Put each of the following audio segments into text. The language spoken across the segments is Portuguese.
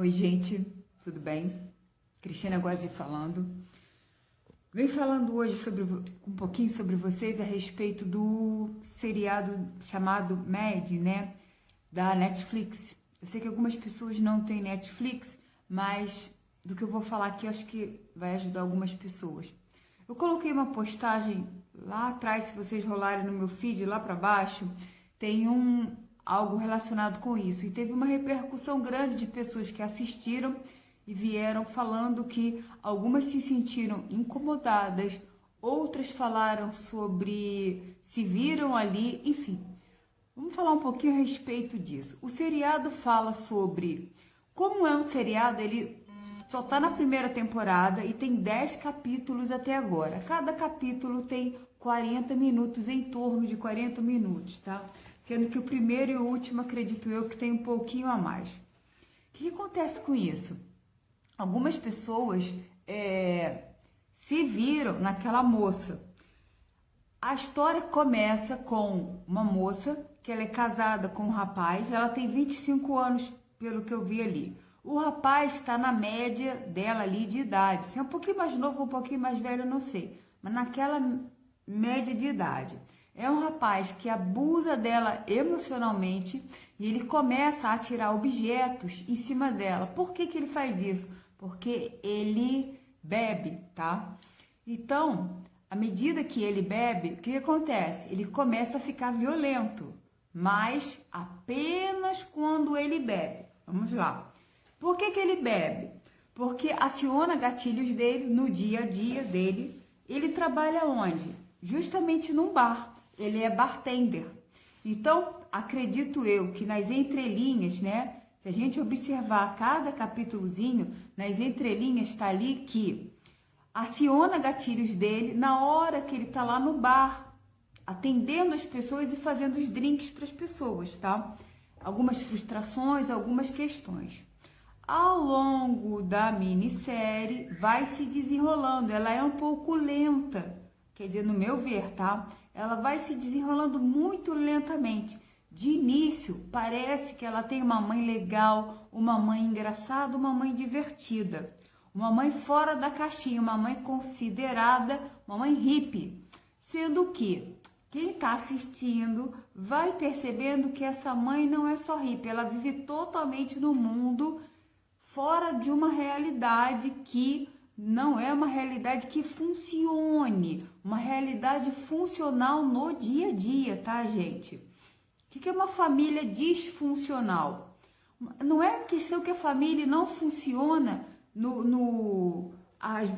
Oi, gente, tudo bem? Cristina Guazzi falando. Venho falando hoje um pouquinho sobre vocês a respeito do seriado chamado Mad, né? Da Netflix. Eu sei que algumas pessoas não têm Netflix, mas do que eu vou falar aqui, eu acho que vai ajudar algumas pessoas. Eu coloquei uma postagem lá atrás, se vocês rolarem no meu feed, lá para baixo, tem algo relacionado com isso. E teve uma repercussão grande de pessoas que assistiram e vieram falando que algumas se sentiram incomodadas, outras falaram sobre se viram ali, enfim. Vamos falar um pouquinho a respeito disso. O seriado fala sobre como é um seriado, ele só está na primeira temporada e tem 10 capítulos até agora. Cada capítulo tem 40 minutos, em torno de 40 minutos, tá? Sendo que o primeiro e o último, acredito eu, que tem um pouquinho a mais. O que acontece com isso? Algumas pessoas se viram naquela moça. A história começa com uma moça que ela é casada com um rapaz, ela tem 25 anos, pelo que eu vi ali. O rapaz está na média dela ali de idade, se é um pouquinho mais novo ou um pouquinho mais velho, eu não sei, mas naquela média de idade. É um rapaz que abusa dela emocionalmente e ele começa a atirar objetos em cima dela. Por que ele faz isso? Porque ele bebe, tá? Então, à medida que ele bebe, o que acontece? Ele começa a ficar violento, mas apenas quando ele bebe. Vamos lá. Por que ele bebe? Porque aciona gatilhos dele no dia a dia dele. Ele trabalha onde? Justamente num bar. Ele é bartender. Então, acredito eu que nas entrelinhas, né? Se a gente observar cada capítulozinho, nas entrelinhas está ali que aciona gatilhos dele na hora que ele está lá no bar, atendendo as pessoas e fazendo os drinks para as pessoas, tá? Algumas frustrações, algumas questões. Ao longo da minissérie, vai se desenrolando. Ela é um pouco lenta, quer dizer, no meu ver, tá? Ela vai se desenrolando muito lentamente. De início, parece que ela tem uma mãe legal, uma mãe engraçada, uma mãe divertida. Uma mãe fora da caixinha, uma mãe considerada, uma mãe hippie. Sendo que quem está assistindo vai percebendo que essa mãe não é só hippie, ela vive totalmente no mundo fora de uma realidade que não é uma realidade que funcione, uma realidade funcional no dia a dia, tá, gente? O que é uma família disfuncional? Não é questão que a família não funciona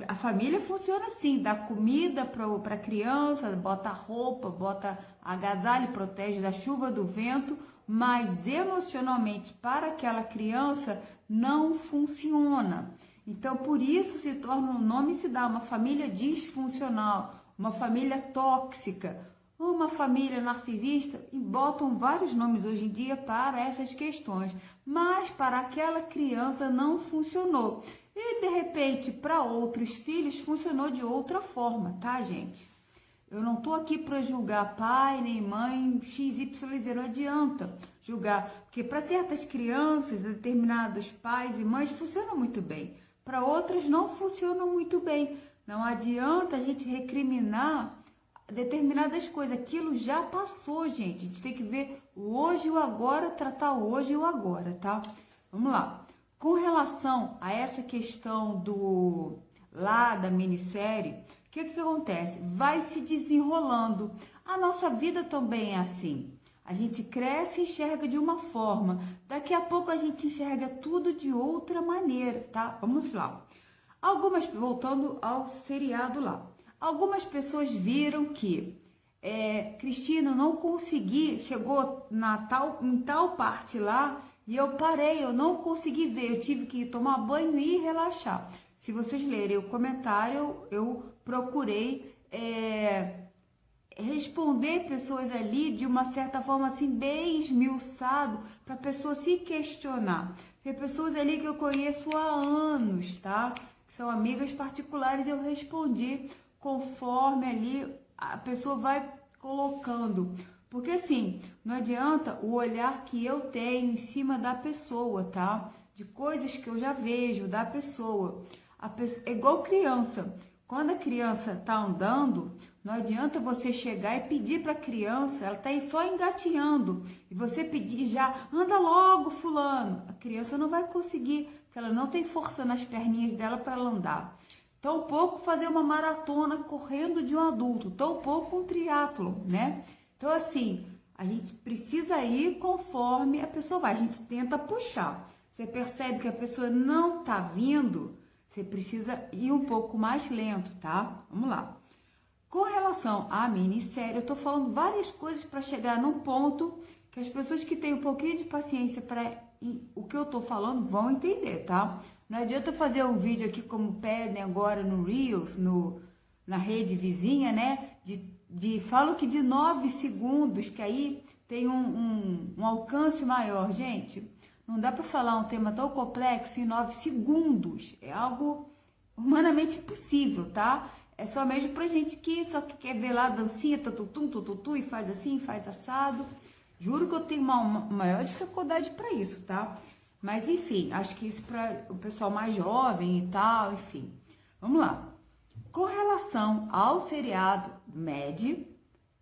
a família funciona assim, dá comida para a criança, bota roupa, bota agasalho, protege da chuva, do vento, mas emocionalmente para aquela criança não funciona. Então, por isso se torna, o nome se dá uma família disfuncional, uma família tóxica, uma família narcisista, e botam vários nomes hoje em dia para essas questões, mas para aquela criança não funcionou. E de repente, para outros filhos, funcionou de outra forma, tá, gente? Eu não tô aqui para julgar pai nem mãe XYZ, não adianta julgar, porque para certas crianças, determinados pais e mães funcionam muito bem, para outras não funcionam muito bem. Não adianta a gente recriminar determinadas coisas, aquilo já passou, gente. A gente tem que ver o hoje e o agora, tratar o hoje e o agora, tá? Vamos lá. Com relação a essa questão da minissérie, o que acontece? Vai se desenrolando. A nossa vida também é assim. A gente cresce e enxerga de uma forma. Daqui a pouco a gente enxerga tudo de outra maneira, tá? Vamos lá. Voltando ao seriado lá. Algumas pessoas viram que Cristina, não consegui, chegou em tal parte lá e eu parei, eu não consegui ver, eu tive que tomar banho e relaxar. Se vocês lerem o comentário, eu procurei responder pessoas ali de uma certa forma assim, bem esmiuçado, para a pessoa se questionar. Tem pessoas ali que eu conheço há anos, tá? Que são amigas particulares, eu respondi conforme ali a pessoa vai colocando. Porque assim, não adianta o olhar que eu tenho em cima da pessoa, tá? De coisas que eu já vejo da pessoa. É igual criança. Quando a criança tá andando, não adianta você chegar e pedir para a criança, ela tá aí só engatinhando, e você pedir já, anda logo, fulano. A criança não vai conseguir, porque ela não tem força nas perninhas dela para ela andar. Tampouco fazer uma maratona correndo de um adulto, tampouco um triatlon, né? Então, assim, a gente precisa ir conforme a pessoa vai, a gente tenta puxar. Você percebe que a pessoa não tá vindo, você precisa ir um pouco mais lento, tá? Vamos lá. Com relação à minissérie, eu tô falando várias coisas para chegar num ponto que as pessoas que têm um pouquinho de paciência para o que eu tô falando vão entender, tá? Não adianta eu fazer um vídeo aqui como pedem agora no Reels, na rede vizinha, né? Falo que de 9 segundos, que aí tem um alcance maior. Gente, não dá para falar um tema tão complexo em 9 segundos. É algo humanamente impossível, tá? É só mesmo pra gente que só que quer ver lá a dancinha, tututum, tututu, e faz assim, faz assado. Juro que eu tenho uma maior dificuldade para isso, tá? Mas enfim, acho que isso para o pessoal mais jovem e tal, enfim. Vamos lá. Com relação ao seriado Mad,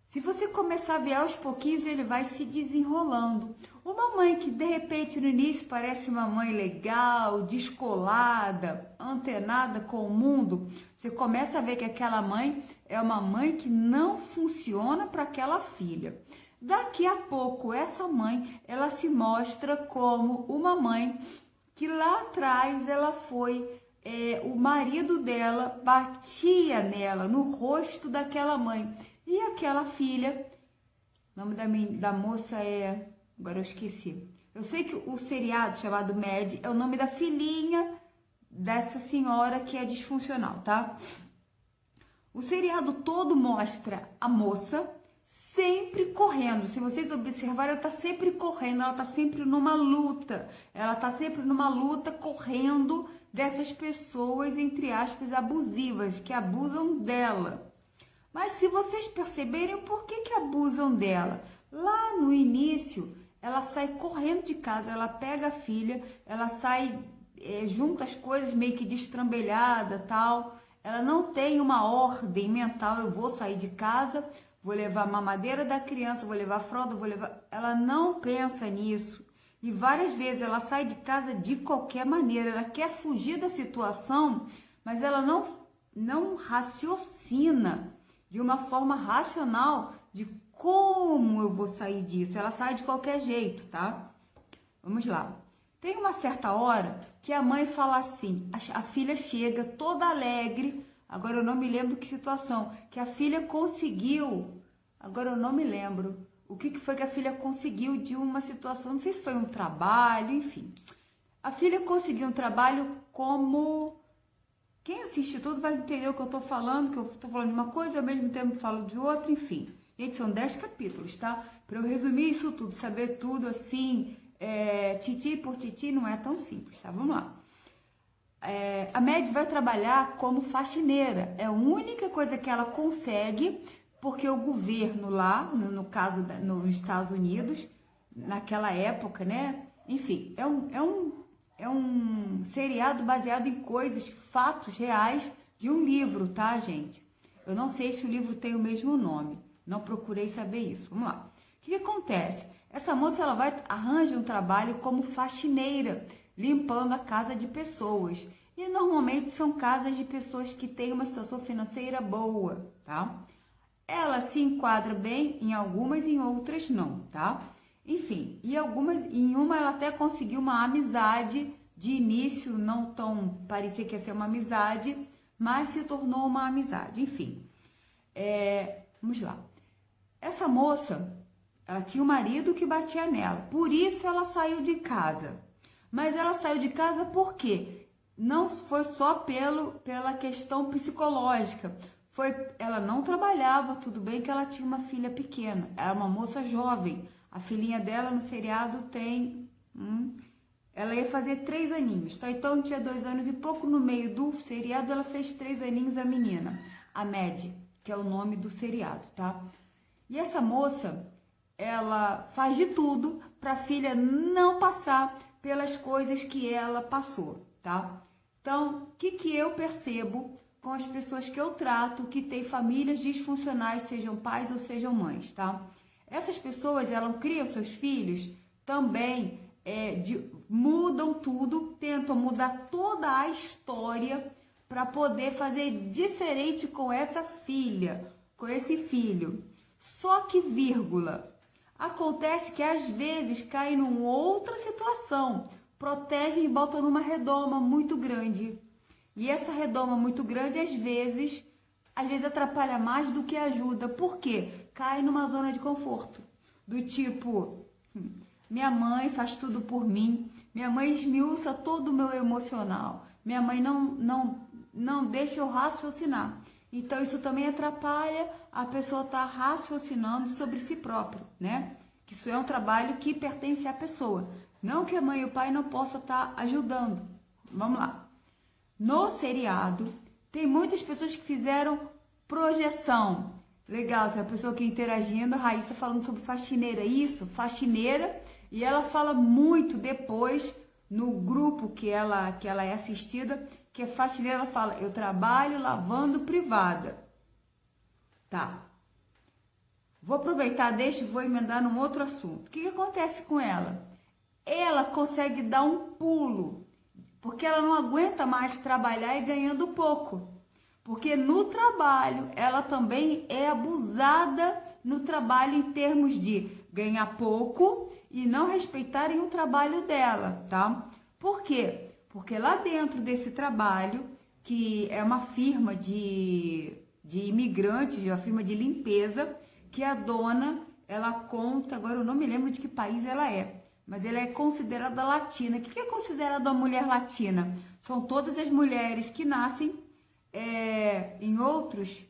se você começar a ver aos pouquinhos, ele vai se desenrolando. Uma mãe que de repente no início parece uma mãe legal, descolada, antenada com o mundo, você começa a ver que aquela mãe é uma mãe que não funciona para aquela filha. Daqui a pouco, essa mãe, ela se mostra como uma mãe que lá atrás ela foi... o marido dela batia nela, no rosto daquela mãe. E aquela filha, o nome da moça é... Agora eu esqueci. Eu sei que o seriado chamado Mad é o nome da filhinha dessa senhora que é disfuncional, tá? O seriado todo mostra a moça sempre correndo. Se vocês observarem, ela tá sempre correndo, ela tá sempre numa luta. Ela tá sempre numa luta correndo dessas pessoas, entre aspas, abusivas, que abusam dela. Mas se vocês perceberem, por que abusam dela? Lá no início, ela sai correndo de casa, ela pega a filha, ela sai, junta as coisas meio que destrambelhada, tal. Ela não tem uma ordem mental, eu vou sair de casa, vou levar a mamadeira da criança, vou levar a fralda, vou levar... Ela não pensa nisso. E várias vezes ela sai de casa de qualquer maneira, ela quer fugir da situação, mas ela não raciocina de uma forma racional de como eu vou sair disso. Ela sai de qualquer jeito, tá? Vamos lá. Tem uma certa hora que a mãe fala assim, a filha chega toda alegre, agora eu não me lembro que situação, que a filha conseguiu, agora eu não me lembro o que foi que a filha conseguiu de uma situação, não sei se foi um trabalho, enfim. A filha conseguiu um trabalho como... Quem assiste tudo vai entender o que eu tô falando, que eu tô falando de uma coisa e ao mesmo tempo falo de outra, enfim. Gente, são 10 capítulos, tá? Para eu resumir isso tudo, saber tudo assim, titi por titi, não é tão simples, tá? Vamos lá. A Mad vai trabalhar como faxineira, é a única coisa que ela consegue, porque o governo lá, no caso nos Estados Unidos, naquela época, né? Enfim, é um seriado baseado em coisas, fatos reais de um livro, tá, gente? Eu não sei se o livro tem o mesmo nome, não procurei saber isso. Vamos lá. O que acontece? Essa moça, ela arranja um trabalho como faxineira, limpando a casa de pessoas. E normalmente são casas de pessoas que têm uma situação financeira boa, tá? Ela se enquadra bem em algumas e em outras não, tá? Enfim, em uma ela até conseguiu uma amizade, de início não tão, parecia que ia ser uma amizade, mas se tornou uma amizade, enfim. Vamos lá. Essa moça, ela tinha um marido que batia nela, por isso ela saiu de casa. Mas ela saiu de casa por quê? Não foi só pela questão psicológica. Ela não trabalhava, tudo bem que ela tinha uma filha pequena, era uma moça jovem. A filhinha dela no seriado tem... ela ia fazer 3 aninhos, tá? Então tinha 2 anos e pouco, no meio do seriado ela fez 3 aninhos, a menina. A Mad, que é o nome do seriado, tá? E essa moça, ela faz de tudo para a filha não passar pelas coisas que ela passou, tá? Então, o que eu percebo com as pessoas que eu trato que têm famílias disfuncionais, sejam pais ou sejam mães, tá? Essas pessoas, elas criam seus filhos também, mudam tudo, tentam mudar toda a história para poder fazer diferente com essa filha, com esse filho. Só que, vírgula, acontece que às vezes cai numa outra situação, protegem e botam numa redoma muito grande. E essa redoma muito grande, às vezes atrapalha mais do que ajuda. Por quê? Cai numa zona de conforto. Do tipo, minha mãe faz tudo por mim, minha mãe esmiuça todo o meu emocional, minha mãe não deixa eu raciocinar. Então, isso também atrapalha a pessoa estar raciocinando sobre si próprio, né? Que isso é um trabalho que pertence à pessoa. Não que a mãe e o pai não possam estar ajudando. Vamos lá. No seriado, tem muitas pessoas que fizeram projeção. Legal, tem a pessoa que interagindo, a Raíssa falando sobre faxineira. Isso, faxineira. E ela fala muito depois, no grupo que ela é assistida, que é faxineira, ela fala, eu trabalho lavando privada. Tá. Vou aproveitar, vou emendar num outro assunto. O que acontece com ela? Ela consegue dar um pulo, porque ela não aguenta mais trabalhar e ganhando pouco. Porque no trabalho, ela também é abusada no trabalho em termos de ganhar pouco e não respeitarem o trabalho dela, tá? Por quê? Porque lá dentro desse trabalho, que é uma firma de imigrantes, uma firma de limpeza, que a dona, ela conta, agora eu não me lembro de que país ela é, mas ela é considerada latina. O que é considerada uma mulher latina? São todas as mulheres que nascem em outros,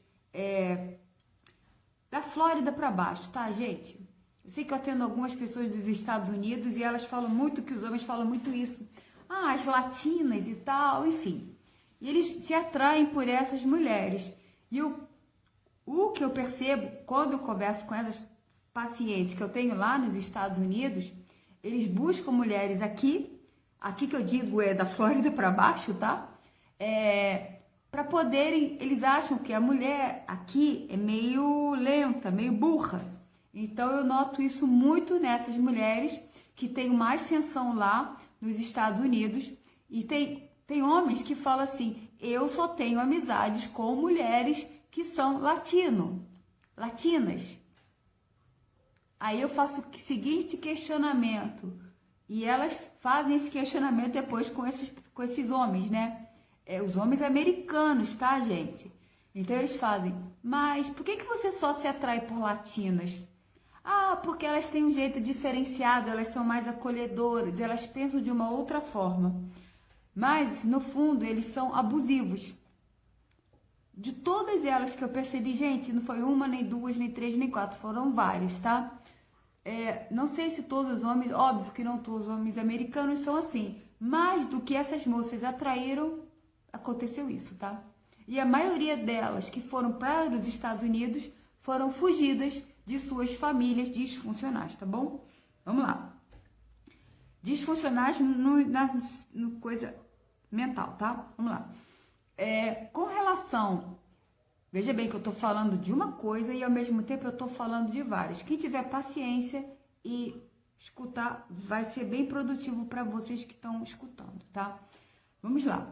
da Flórida para baixo, tá, gente? Eu sei que eu atendo algumas pessoas dos Estados Unidos e elas falam muito, que os homens falam muito isso. Ah, as latinas e tal, enfim. E eles se atraem por essas mulheres. E o que eu percebo quando eu converso com essas pacientes que eu tenho lá nos Estados Unidos, eles buscam mulheres aqui que eu digo é da Flórida para baixo, tá? Para poderem, eles acham que a mulher aqui é meio lenta, meio burra. Então eu noto isso muito nessas mulheres que têm mais ascensão lá nos Estados Unidos. E tem homens que falam assim, eu só tenho amizades com mulheres que são latinas. Aí eu faço o seguinte questionamento, e elas fazem esse questionamento depois com esses homens, né? Os homens americanos, tá, gente? Então eles fazem, mas por que você só se atrai por latinas? Ah, porque elas têm um jeito diferenciado, elas são mais acolhedoras, elas pensam de uma outra forma. Mas, no fundo, eles são abusivos. De todas elas que eu percebi, gente, não foi uma, nem duas, nem três, nem quatro, foram várias, tá? Não sei se todos os homens, óbvio que não todos os homens americanos são assim, mas do que essas moças atraíram, aconteceu isso, tá? E a maioria delas que foram para os Estados Unidos foram fugidas de suas famílias disfuncionais, tá bom? Vamos lá. Disfuncionais no coisa mental, tá? Vamos lá. Com relação, veja bem que eu tô falando de uma coisa e ao mesmo tempo eu tô falando de várias. Quem tiver paciência e escutar, vai ser bem produtivo para vocês que estão escutando, tá? Vamos lá.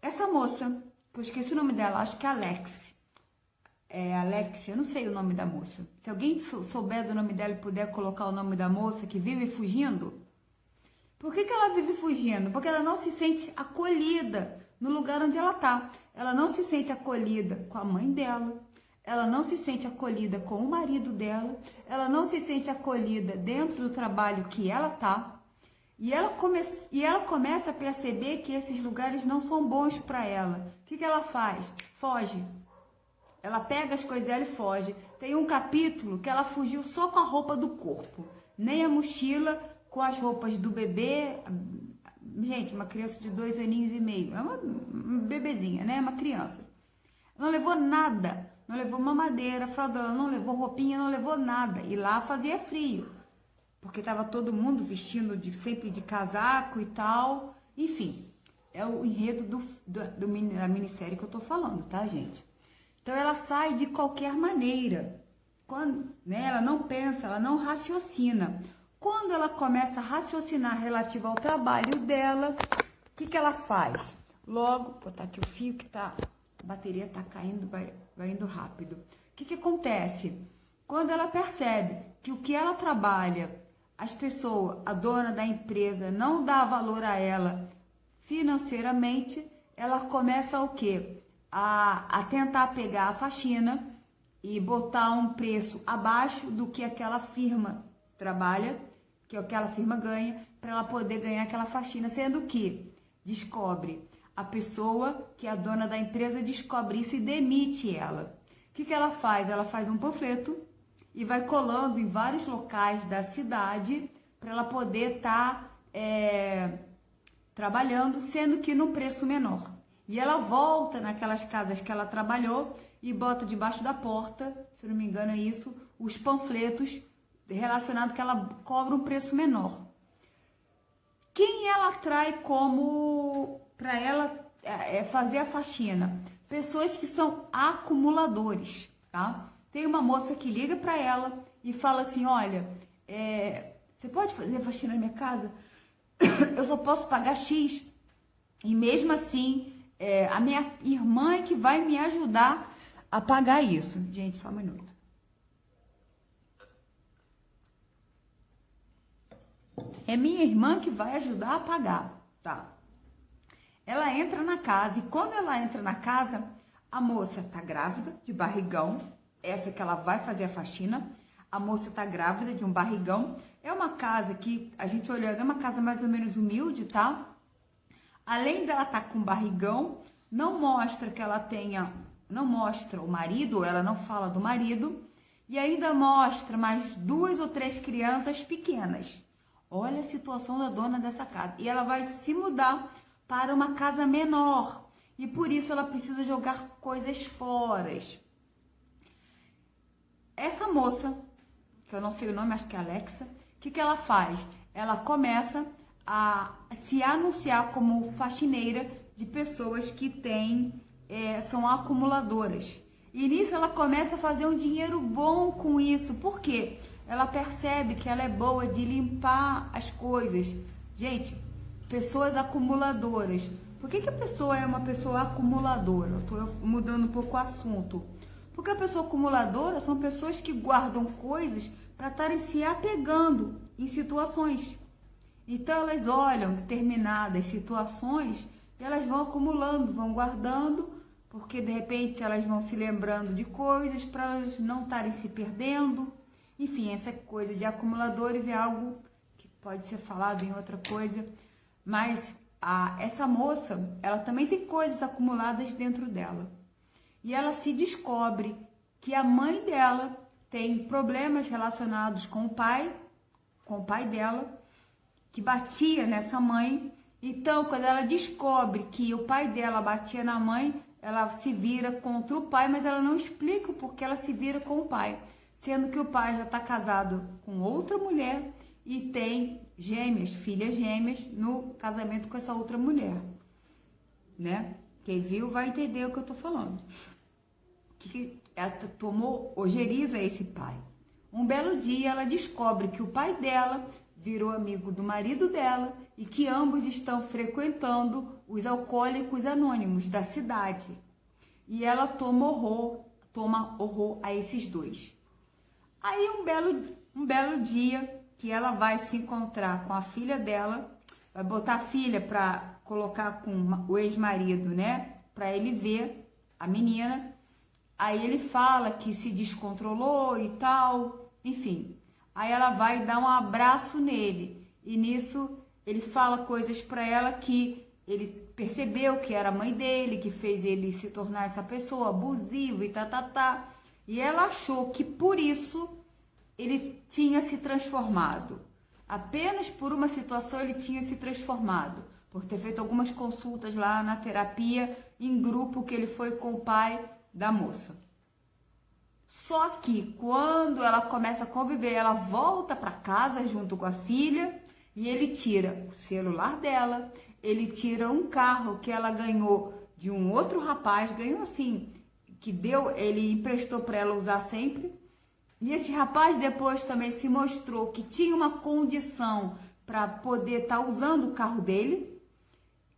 Essa moça, que eu esqueci o nome dela, acho que é Alexia, eu não sei o nome da moça. Se alguém souber do nome dela e puder colocar o nome da moça que vive fugindo, por que ela vive fugindo? Porque ela não se sente acolhida no lugar onde ela tá. Ela não se sente acolhida com a mãe dela, ela não se sente acolhida com o marido dela, ela não se sente acolhida dentro do trabalho que ela tá. E ela começa a perceber que esses lugares não são bons para ela. O que ela faz? Foge. Ela pega as coisas dela e foge. Tem um capítulo que ela fugiu só com a roupa do corpo. Nem a mochila com as roupas do bebê. Gente, uma criança de 2 aninhos e meio. É uma bebezinha, né? Uma criança. Não levou nada. não levou mamadeira, a fralda dela não levou roupinha, não levou nada. E lá fazia frio, porque estava todo mundo vestindo sempre de casaco e tal. Enfim, é o enredo da minissérie que eu tô falando, tá, gente? Então ela sai de qualquer maneira. Quando, né, ela não pensa, ela não raciocina. Quando ela começa a raciocinar relativo ao trabalho dela, o que ela faz? Logo, vou botar aqui o fio que a bateria tá caindo, vai indo rápido. O que acontece? Quando ela percebe que o que ela trabalha, as pessoas, a dona da empresa não dá valor a ela financeiramente, ela começa o quê? A tentar pegar a faxina e botar um preço abaixo do que aquela firma trabalha, que aquela firma ganha, para ela poder ganhar aquela faxina, sendo que descobre a pessoa que é a dona da empresa, descobre isso e demite ela. O que ela faz? Ela faz um panfleto e vai colando em vários locais da cidade para ela poder estar trabalhando, sendo que no preço menor. E ela volta naquelas casas que ela trabalhou e bota debaixo da porta, se não me engano é isso, os panfletos relacionados que ela cobra um preço menor. Quem ela atrai como para ela fazer a faxina? Pessoas que são acumuladores, tá? Tem uma moça que liga para ela e fala assim, olha, você pode fazer a faxina na minha casa? Eu só posso pagar X. E mesmo assim, a minha irmã é que vai me ajudar a pagar isso. Gente, só um minuto. É minha irmã que vai ajudar a pagar, tá? Ela entra na casa e quando ela entra na casa, a moça tá grávida, de barrigão. Essa que ela vai fazer a faxina. A moça tá grávida de um barrigão. É uma casa que, a gente olhando, é uma casa mais ou menos humilde, tá? Além dela estar com barrigão, não mostra que ela tenha, não mostra o marido, ela não fala do marido, e ainda mostra mais 2 ou 3 crianças pequenas. Olha a situação da dona dessa casa. E ela vai se mudar para uma casa menor, e por isso ela precisa jogar coisas fora. Essa moça, que eu não sei o nome, acho que é Alexa, o que ela faz? Ela começa a se anunciar como faxineira de pessoas que são acumuladoras. E nisso ela começa a fazer um dinheiro bom com isso. Por quê? Ela percebe que ela é boa de limpar as coisas. Gente, pessoas acumuladoras. Por que a pessoa é uma pessoa acumuladora? Eu estou mudando um pouco o assunto. Porque a pessoa acumuladora são pessoas que guardam coisas para estarem se apegando em situações. Então elas olham determinadas situações e elas vão acumulando, vão guardando, porque de repente elas vão se lembrando de coisas para elas não estarem se perdendo. Enfim, essa coisa de acumuladores é algo que pode ser falado em outra coisa, mas essa moça, ela também tem coisas acumuladas dentro dela. E ela se descobre que a mãe dela tem problemas relacionados com o pai dela, que batia nessa mãe. Então, quando ela descobre que o pai dela batia na mãe, ela se vira contra o pai, mas ela não explica o porquê ela se vira com o pai, sendo que o pai já está casado com outra mulher e tem gêmeas, filhas gêmeas, no casamento com essa outra mulher, né? Quem viu vai entender o que eu tô falando. Que ela tomou ojeriza esse pai. Um belo dia ela descobre que o pai dela virou amigo do marido dela e que ambos estão frequentando os alcoólicos anônimos da cidade. E ela toma horror a esses dois. Aí um belo dia que ela vai se encontrar com a filha dela, vai botar a filha para colocar com o ex-marido, né? Para ele ver a menina. Aí ele fala que se descontrolou e tal, enfim. Aí ela vai dar um abraço nele e nisso ele fala coisas para ela que ele percebeu que era a mãe dele, que fez ele se tornar essa pessoa abusiva e tá. E ela achou que por isso ele tinha se transformado. Apenas por uma situação ele tinha se transformado. Por ter feito algumas consultas lá na terapia, em grupo que ele foi com o pai da moça. Só que quando ela começa a conviver, ela volta para casa junto com a filha e ele tira o celular dela, ele tira um carro que ela ganhou de um outro rapaz, ganhou assim, que deu, ele emprestou para ela usar sempre. E esse rapaz depois também se mostrou que tinha uma condição para poder estar usando o carro dele.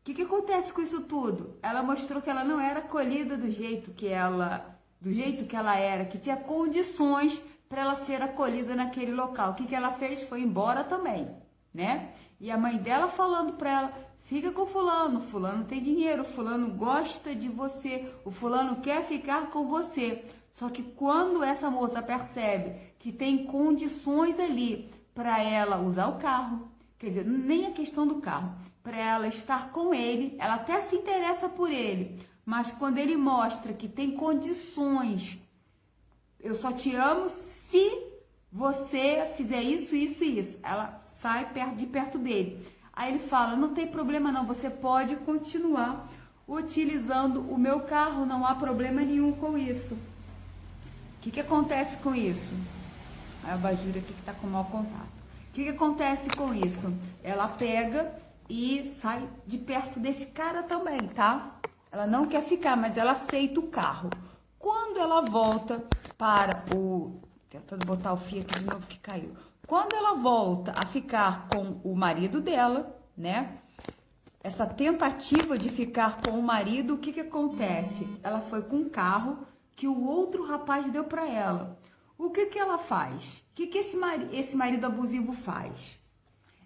O que acontece com isso tudo? Ela mostrou que ela não era acolhida do jeito que ela era, que tinha condições para ela ser acolhida naquele local. O que ela fez? Foi embora também, né? E a mãe dela falando para ela: fica com fulano, fulano tem dinheiro, fulano gosta de você, o fulano quer ficar com você. Só que quando essa moça percebe que tem condições ali para ela usar o carro, quer dizer, nem a questão do carro, para ela estar com ele, ela até se interessa por ele, mas quando ele mostra que tem condições, eu só te amo se você fizer isso, isso e isso, ela sai de perto dele. Aí ele fala: não tem problema não, você pode continuar utilizando o meu carro, não há problema nenhum com isso. O que acontece com isso? A abajur aqui que tá com mau contato. O que acontece com isso? Ela pega e sai de perto desse cara também, tá? Ela não quer ficar, mas ela aceita o carro. Quando ela volta para o... Tentando botar o fio aqui de novo que caiu. Quando ela volta a ficar com o marido dela, né? Essa tentativa de ficar com o marido, o que acontece? Ela foi com um carro que o outro rapaz deu para ela. O que ela faz? O que esse marido abusivo faz?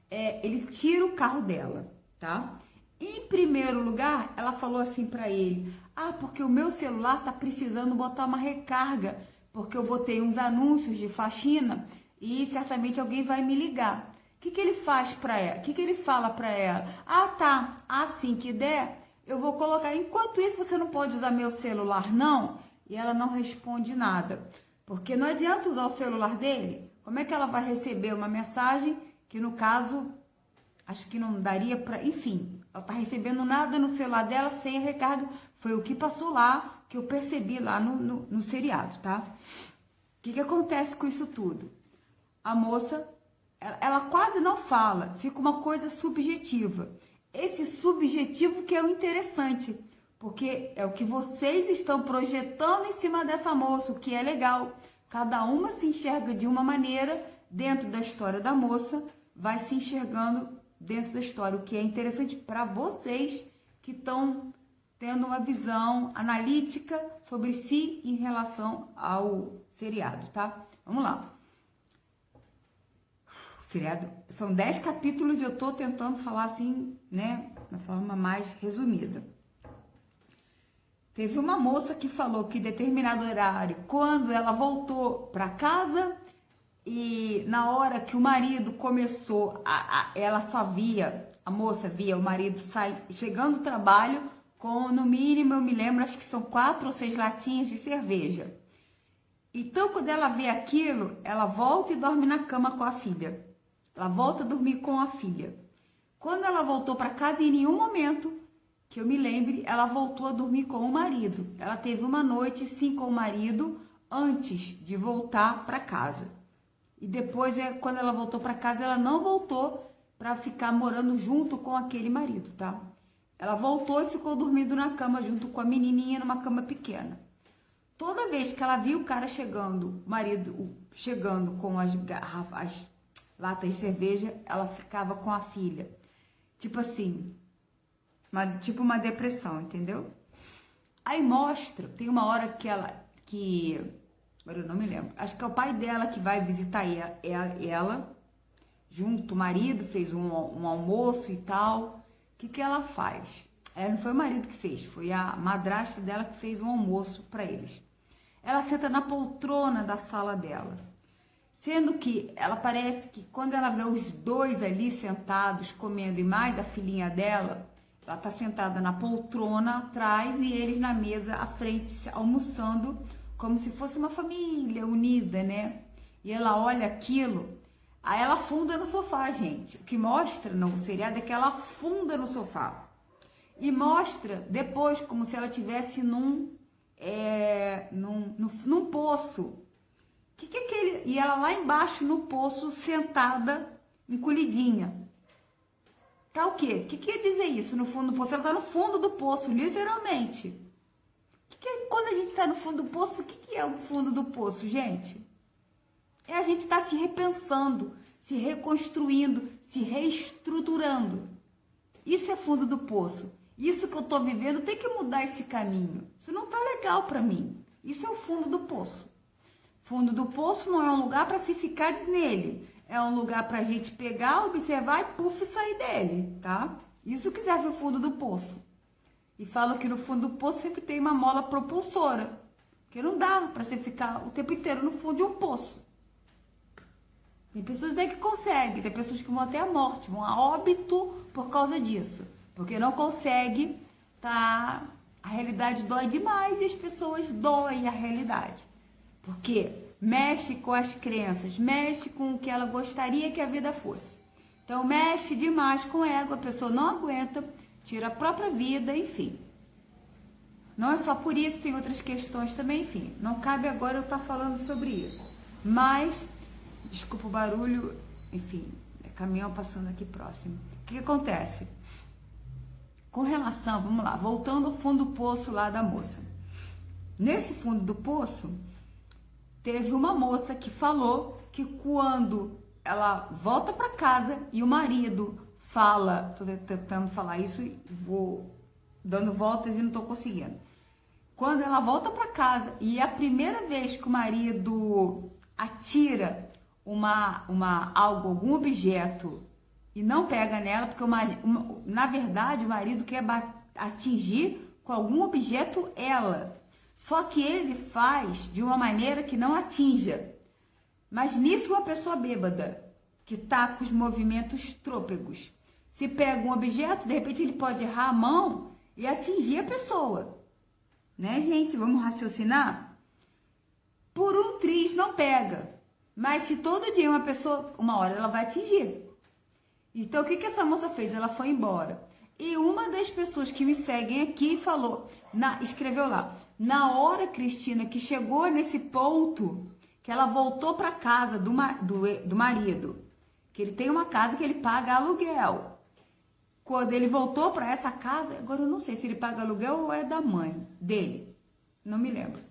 Ele tira o carro dela, tá? Em primeiro lugar, ela falou assim para ele: ah, porque o meu celular tá precisando botar uma recarga, porque eu botei uns anúncios de faxina e certamente alguém vai me ligar. O que ele faz para ela? O que ele fala para ela? Ah, tá, assim que der, eu vou colocar. Enquanto isso, você não pode usar meu celular, não? E ela não responde nada, porque não adianta usar o celular dele. Como é que ela vai receber uma mensagem que, no caso, acho que não daria para... Enfim, ela tá recebendo nada no celular dela sem a recarga. Foi o que passou lá, que eu percebi lá no seriado, tá? O que acontece com isso tudo? A moça, ela quase não fala, fica uma coisa subjetiva. Esse subjetivo que é o interessante, porque é o que vocês estão projetando em cima dessa moça, o que é legal. Cada uma se enxerga de uma maneira dentro da história da moça, vai se enxergando dentro da história, o que é interessante para vocês que estão tendo uma visão analítica sobre si em relação ao seriado, tá? Vamos lá. O seriado são 10 capítulos e eu tô tentando falar assim, né, de uma forma mais resumida. Teve uma moça que falou que em determinado horário, quando ela voltou para casa e na hora que o marido começou, ela só via, a moça via o marido chegando do trabalho com, no mínimo, eu me lembro, acho que são 4 ou 6 latinhas de cerveja. Então, quando ela vê aquilo, ela volta e dorme na cama com a filha. Ela volta a dormir com a filha. Quando ela voltou para casa, em nenhum momento que eu me lembre, ela voltou a dormir com o marido. Ela teve uma noite, sim, com o marido, antes de voltar para casa. E depois, quando ela voltou para casa, ela não voltou para ficar morando junto com aquele marido, tá? Ela voltou e ficou dormindo na cama junto com a menininha, numa cama pequena. Toda vez que ela viu o cara chegando, o marido chegando com as latas de cerveja, ela ficava com a filha. Tipo assim, tipo uma depressão, entendeu? Aí mostra, tem uma hora que agora eu não me lembro, acho que é o pai dela que vai visitar ela junto, o marido fez um almoço e tal. O que ela faz? Não foi o marido que fez, foi a madrasta dela que fez um almoço para eles. Ela senta na poltrona da sala dela, sendo que ela parece que quando ela vê os dois ali sentados comendo e mais a filhinha dela, ela tá sentada na poltrona atrás e eles na mesa à frente almoçando como se fosse uma família unida, né? E ela olha aquilo, aí ela afunda no sofá, gente. O que mostra no seriado é que ela afunda no sofá. E mostra depois como se ela estivesse num poço. Que é aquele? E ela lá embaixo no poço, sentada, encolhidinha. Tá o quê? O que quer dizer isso no fundo do poço? Ela tá no fundo do poço, literalmente. Quando a gente está no fundo do poço, o que é o fundo do poço, gente? É a gente estar se repensando, se reconstruindo, se reestruturando. Isso é fundo do poço. Isso que eu tô vivendo tem que mudar esse caminho. Isso não tá legal para mim. Isso é o fundo do poço. Fundo do poço não é um lugar para se ficar nele. É um lugar para a gente pegar, observar e puf, sair dele, tá? Isso que serve o fundo do poço. E falo que no fundo do poço sempre tem uma mola propulsora. Porque não dá para você ficar o tempo inteiro no fundo de um poço. Tem pessoas daí que conseguem, tem pessoas que vão até a morte, vão a óbito por causa disso. Porque não consegue, tá? A realidade dói demais e as pessoas doem a realidade. Porque mexe com as crenças, mexe com o que ela gostaria que a vida fosse. Então mexe demais com o ego, a pessoa não aguenta, tira a própria vida, enfim. Não é só por isso, tem outras questões também, enfim. Não cabe agora eu estar falando sobre isso. Mas, desculpa o barulho, enfim, é caminhão passando aqui próximo. O que acontece? Com relação, vamos lá, voltando ao fundo do poço lá da moça. Nesse fundo do poço, teve uma moça que falou que quando ela volta para casa e o marido fala, tô tentando falar isso e vou dando voltas e não tô conseguindo. Quando ela volta para casa e é a primeira vez que o marido atira algum objeto e não pega nela, porque na verdade o marido quer atingir com algum objeto ela. Só que ele faz de uma maneira que não atinja. Mas nisso uma pessoa bêbada, que tá com os movimentos trôpegos, se pega um objeto, de repente ele pode errar a mão e atingir a pessoa. Né, gente? Vamos raciocinar? Por um triz não pega. Mas se todo dia uma pessoa, uma hora ela vai atingir. Então o que essa moça fez? Ela foi embora. E uma das pessoas que me seguem aqui falou, escreveu lá, na hora, Cristina, que chegou nesse ponto, que ela voltou para casa do marido, que ele tem uma casa que ele paga aluguel. Quando ele voltou para essa casa, agora eu não sei se ele paga aluguel ou é da mãe dele, não me lembro.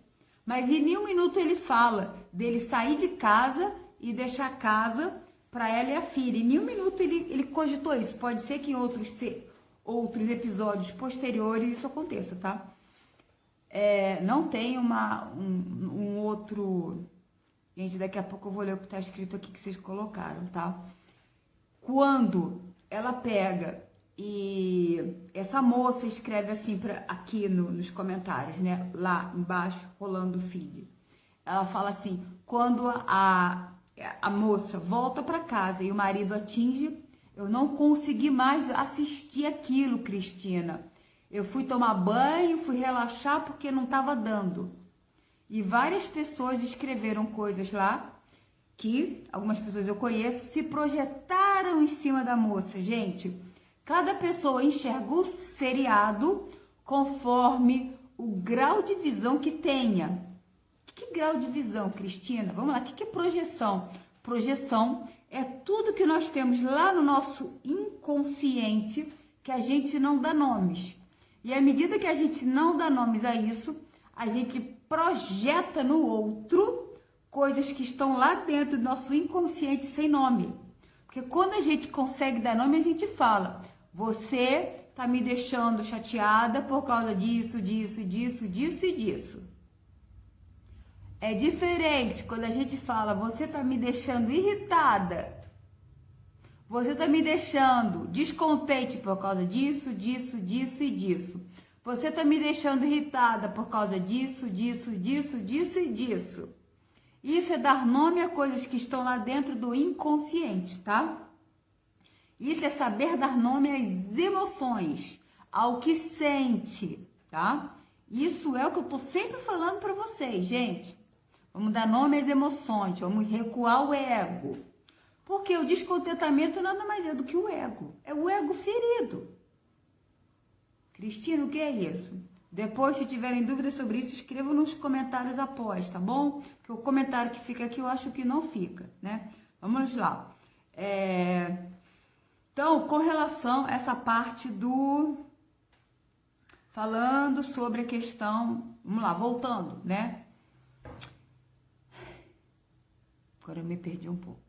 Mas em nenhum minuto ele fala dele sair de casa e deixar a casa para ela e a filha. Em nenhum minuto ele cogitou isso. Pode ser que em outros episódios posteriores isso aconteça, tá? Não tem um outro... Gente, daqui a pouco eu vou ler o que está escrito aqui que vocês colocaram, tá? Quando ela pega e essa moça escreve assim aqui nos comentários, né? Lá embaixo, rolando o feed. Ela fala assim, quando a moça volta para casa e o marido atinge, eu não consegui mais assistir aquilo, Cristina. Eu fui tomar banho, fui relaxar porque não estava dando. E várias pessoas escreveram coisas lá que, algumas pessoas eu conheço, se projetaram em cima da moça. Gente, cada pessoa enxerga o seriado conforme o grau de visão que tenha. Que grau de visão, Cristina? Vamos lá, o que é projeção? Projeção é tudo que nós temos lá no nosso inconsciente que a gente não dá nomes. E à medida que a gente não dá nomes a isso, a gente projeta no outro coisas que estão lá dentro do nosso inconsciente sem nome. Porque quando a gente consegue dar nome, a gente fala, você tá me deixando chateada por causa disso, disso, disso, disso e disso. É diferente quando a gente fala, você tá me deixando irritada, você tá me deixando descontente por causa disso, disso, disso e disso. Você tá me deixando irritada por causa disso, disso, disso, disso e disso. Isso é dar nome a coisas que estão lá dentro do inconsciente, tá? Isso é saber dar nome às emoções, ao que sente, tá? Isso é o que eu tô sempre falando para vocês, gente. Vamos dar nome às emoções, vamos recuar o ego. Porque o descontentamento nada mais é do que o ego. É o ego ferido. Cristina, o que é isso? Depois, se tiverem dúvidas sobre isso, escrevam nos comentários após, tá bom? Porque o comentário que fica aqui eu acho que não fica, né? Vamos lá. Então, com relação a essa parte falando sobre a questão... Vamos lá, voltando, né? Agora eu me perdi um pouco.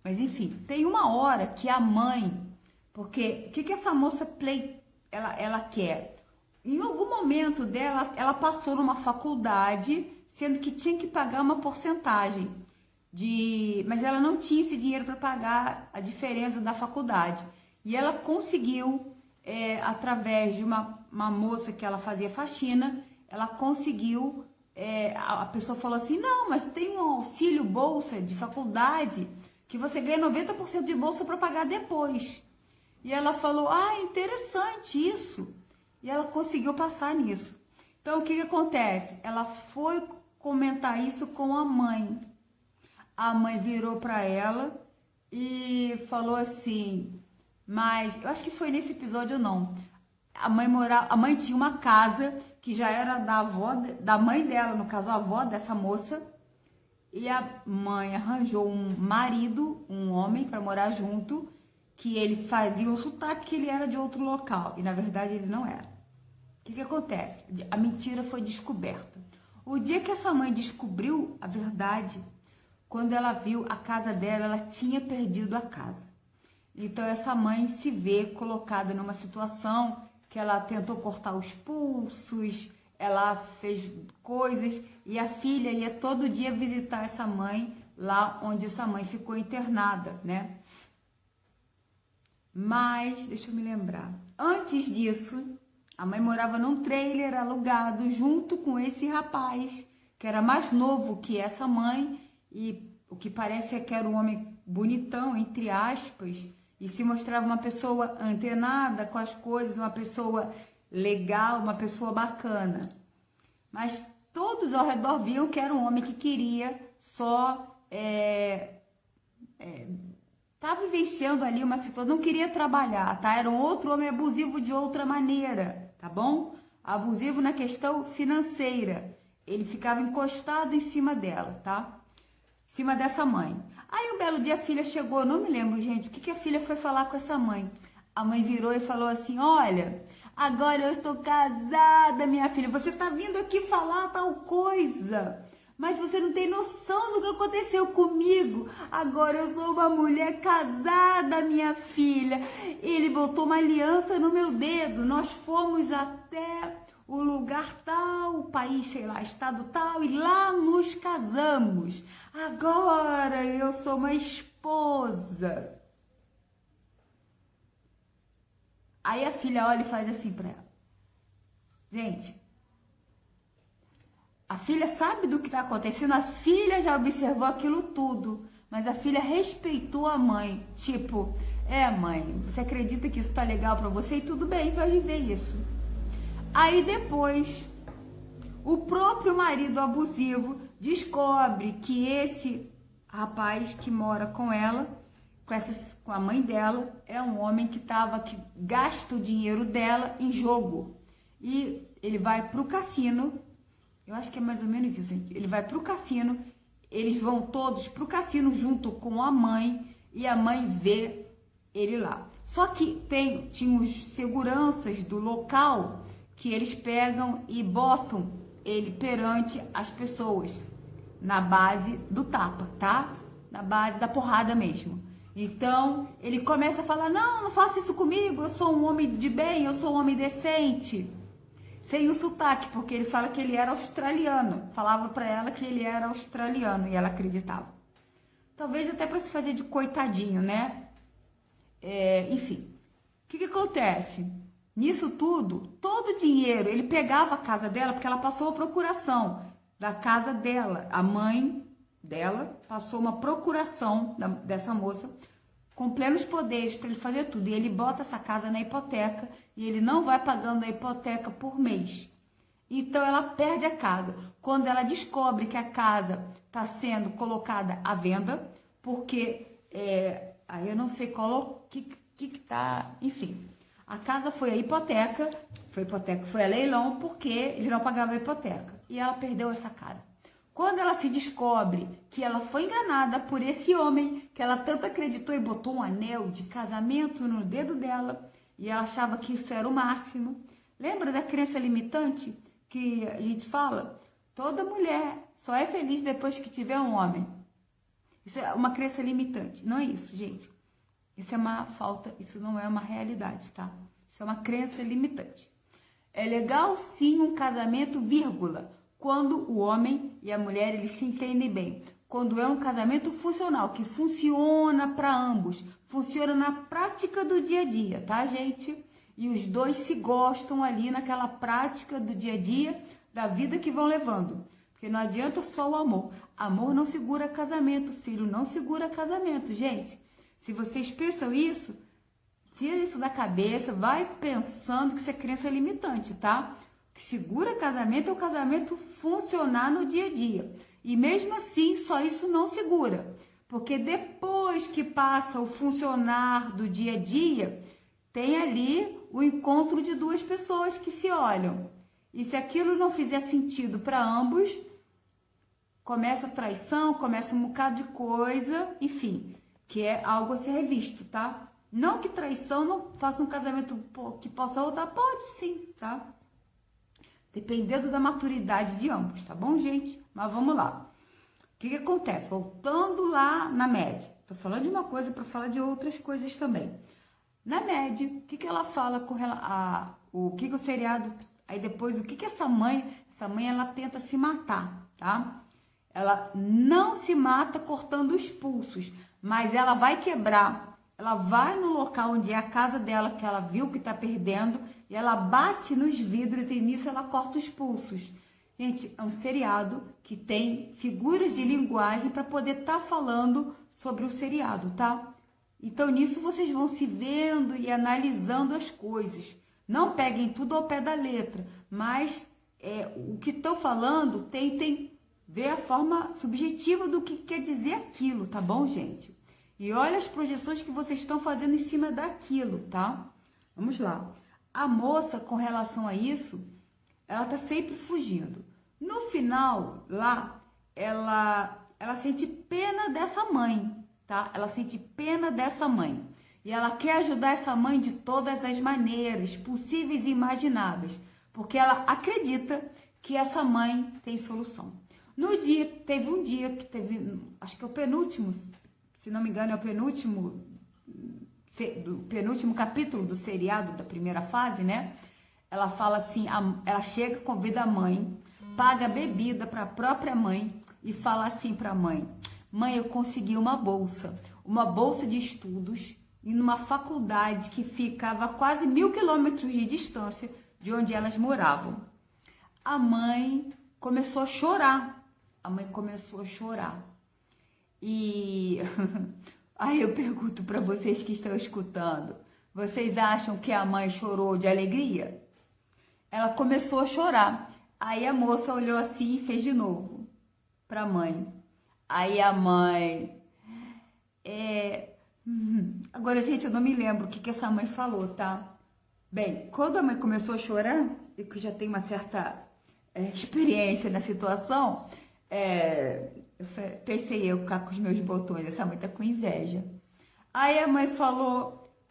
Mas, enfim, tem uma hora que a mãe... Porque, o que essa moça ela quer? Em algum momento dela, ela passou numa faculdade, sendo que tinha que pagar uma porcentagem. Mas ela não tinha esse dinheiro para pagar a diferença da faculdade. E ela conseguiu, através de uma moça que ela fazia faxina, ela conseguiu... a pessoa falou assim, não, mas tem um auxílio bolsa de faculdade que você ganha 90% de bolsa para pagar depois. E ela falou, interessante isso. E ela conseguiu passar nisso. Então, o que acontece? Ela foi comentar isso com a mãe. A mãe virou para ela e falou assim, mas eu acho que foi nesse episódio ou não. A mãe tinha uma casa que já era da mãe dela, no caso a avó dessa moça, e a mãe arranjou um marido, um homem, para morar junto, que ele fazia o sotaque que ele era de outro local, e na verdade ele não era. O que acontece? A mentira foi descoberta. O dia que essa mãe descobriu a verdade, quando ela viu a casa dela, ela tinha perdido a casa. Então essa mãe se vê colocada numa situação que ela tentou cortar os pulsos, ela fez coisas, e a filha ia todo dia visitar essa mãe lá onde essa mãe ficou internada, né? Mas, deixa eu me lembrar, antes disso, a mãe morava num trailer alugado junto com esse rapaz, que era mais novo que essa mãe, e o que parece é que era um homem bonitão, entre aspas, e se mostrava uma pessoa antenada com as coisas, uma pessoa legal, uma pessoa bacana. Mas todos ao redor viam que era um homem que queria só... Estava vivenciando ali uma situação, não queria trabalhar, tá? Era um outro homem abusivo de outra maneira, tá bom? Abusivo na questão financeira. Ele ficava encostado em cima dela, tá? Em cima dessa mãe. Aí um belo dia a filha chegou, não me lembro, gente, o que a filha foi falar com essa mãe? A mãe virou e falou assim, olha, agora eu estou casada, minha filha, você tá vindo aqui falar tal coisa... Mas você não tem noção do que aconteceu comigo. Agora eu sou uma mulher casada, minha filha. Ele botou uma aliança no meu dedo. Nós fomos até o lugar tal, o país, sei lá, estado tal, e lá nos casamos. Agora eu sou uma esposa. Aí a filha olha e faz assim pra ela. Gente... A filha sabe do que está acontecendo, a filha já observou aquilo tudo, mas a filha respeitou a mãe. Tipo, mãe, você acredita que isso tá legal para você? E tudo bem, vai viver isso. Aí depois, o próprio marido abusivo descobre que esse rapaz que mora com ela, com a mãe dela, é um homem que gasta o dinheiro dela em jogo. E ele vai pro cassino. Eu acho que é mais ou menos isso, gente. Ele vai pro cassino, eles vão todos pro cassino junto com a mãe, e a mãe vê ele lá. Só que tinha os seguranças do local que eles pegam e botam ele perante as pessoas, na base do tapa, tá? Na base da porrada mesmo. Então, ele começa a falar, não faça isso comigo, eu sou um homem de bem, eu sou um homem decente. Sem o sotaque, porque ele fala que ele era australiano. Falava pra ela que ele era australiano e ela acreditava. Talvez até para se fazer de coitadinho, né? Enfim, o que acontece? Nisso tudo, todo o dinheiro, ele pegava a casa dela, porque ela passou uma procuração da casa dela. A mãe dela passou uma procuração dessa moça com plenos poderes para ele fazer tudo. E ele bota essa casa na hipoteca e ele não vai pagando a hipoteca por mês. Então ela perde a casa. Quando ela descobre que a casa está sendo colocada à venda, porque aí eu não sei qual que tá, enfim. A casa foi a hipoteca, foi a leilão porque ele não pagava a hipoteca. E ela perdeu essa casa. Quando ela se descobre que ela foi enganada por esse homem, que ela tanto acreditou e botou um anel de casamento no dedo dela, e ela achava que isso era o máximo. Lembra da crença limitante que a gente fala? Toda mulher só é feliz depois que tiver um homem. Isso é uma crença limitante. Não é isso, gente. Isso é uma falta, isso não é uma realidade, tá? Isso é uma crença limitante. É legal, sim, um casamento, vírgula, quando o homem e a mulher eles se entendem bem. Quando é um casamento funcional, que funciona para ambos, funciona na prática do dia a dia, tá, gente? E os dois se gostam ali naquela prática do dia a dia, da vida que vão levando. Porque não adianta só o amor. Amor não segura casamento, filho não segura casamento, gente. Se vocês pensam isso, tira isso da cabeça, vai pensando que isso é crença limitante, tá? O que segura casamento é o casamento funcionar no dia a dia. E mesmo assim, só isso não segura. Porque depois que passa o funcionar do dia a dia, tem ali o encontro de duas pessoas que se olham. E se aquilo não fizer sentido para ambos, começa a traição, começa um bocado de coisa, enfim, que é algo a ser revisto, tá? Não que traição não faça um casamento que possa voltar, pode sim, tá? Dependendo da maturidade de ambos, tá bom, gente? Mas vamos lá. O que acontece? Voltando lá na média. Tô falando de uma coisa para falar de outras coisas também. Na média, o que ela fala com o que o seriado... Aí depois, o que essa mãe... Essa mãe, ela tenta se matar, tá? Ela não se mata cortando os pulsos, mas ela vai quebrar. Ela vai no local onde é a casa dela, que ela viu que tá perdendo, e ela bate nos vidros e nisso ela corta os pulsos. Gente, é um seriado que tem figuras de linguagem para poder estar falando sobre o seriado, tá? Então, nisso vocês vão se vendo e analisando as coisas. Não peguem tudo ao pé da letra, mas o que estão falando, tentem ver a forma subjetiva do que quer dizer aquilo, tá bom, gente? E olha as projeções que vocês estão fazendo em cima daquilo, tá? Vamos lá. A moça, com relação a isso, ela tá sempre fugindo. No final, lá, ela sente pena dessa mãe, tá? Ela sente pena dessa mãe. E ela quer ajudar essa mãe de todas as maneiras possíveis e imagináveis, porque ela acredita que essa mãe tem solução. No dia, teve um dia que teve, acho que é o penúltimo, se não me engano, é o penúltimo capítulo do seriado da primeira fase, né? Ela fala assim, ela chega, convida a mãe, paga bebida para a própria mãe e fala assim para a mãe: mãe, eu consegui uma bolsa de estudos em uma faculdade que ficava a quase 1000 quilômetros de distância de onde elas moravam. A mãe começou a chorar. E aí eu pergunto para vocês que estão escutando, vocês acham que a mãe chorou de alegria? Ela começou a chorar. Aí a moça olhou assim e fez de novo para a mãe. Aí a mãe... Agora, gente, eu não me lembro o que essa mãe falou, tá? Bem, quando a mãe começou a chorar, e que já tem uma certa experiência na situação, pensei eu cá com os meus botões, essa mãe tá com inveja. Aí a mãe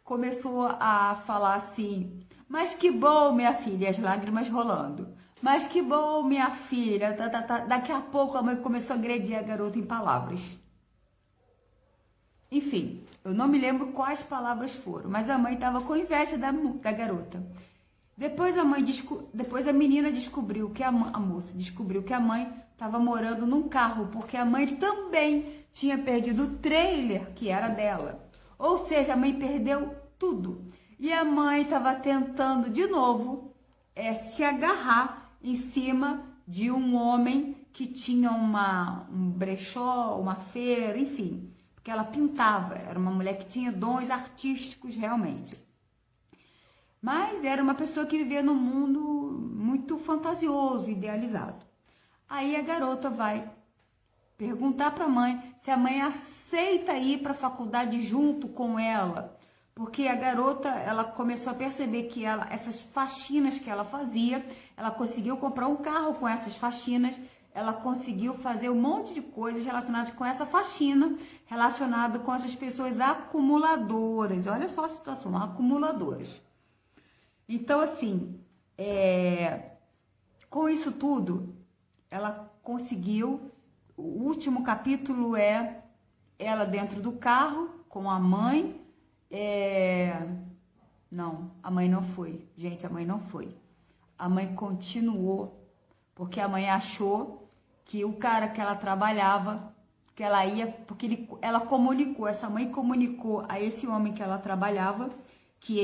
começou a falar assim: mas que bom, minha filha, e as lágrimas rolando. Mas que bom, minha filha. Daqui a pouco a mãe começou a agredir a garota em palavras. Enfim, eu não me lembro quais palavras foram, mas a mãe estava com inveja da garota. Depois a menina descobriu que a moça descobriu que a mãe estava morando num carro, porque a mãe também tinha perdido o trailer que era dela. Ou seja, a mãe perdeu tudo. E a mãe estava tentando de novo se agarrar em cima de um homem que tinha um brechó, uma feira, enfim, porque ela pintava, era uma mulher que tinha dons artísticos realmente. Mas era uma pessoa que vivia num mundo muito fantasioso, idealizado. Aí a garota vai perguntar para a mãe se a mãe aceita ir para a faculdade junto com ela, porque a garota, ela começou a perceber que essas faxinas que ela fazia, ela conseguiu comprar um carro com essas faxinas, ela conseguiu fazer um monte de coisas relacionadas com essa faxina, relacionada com essas pessoas acumuladoras. Olha só a situação, acumuladoras. Então, assim, com isso tudo, ela conseguiu. O último capítulo é ela dentro do carro com a mãe. Não, a mãe não foi. Gente, a mãe não foi. A mãe continuou, porque a mãe achou que o cara que ela trabalhava, que ela ia, porque ela comunicou, essa mãe comunicou a esse homem que ela trabalhava, que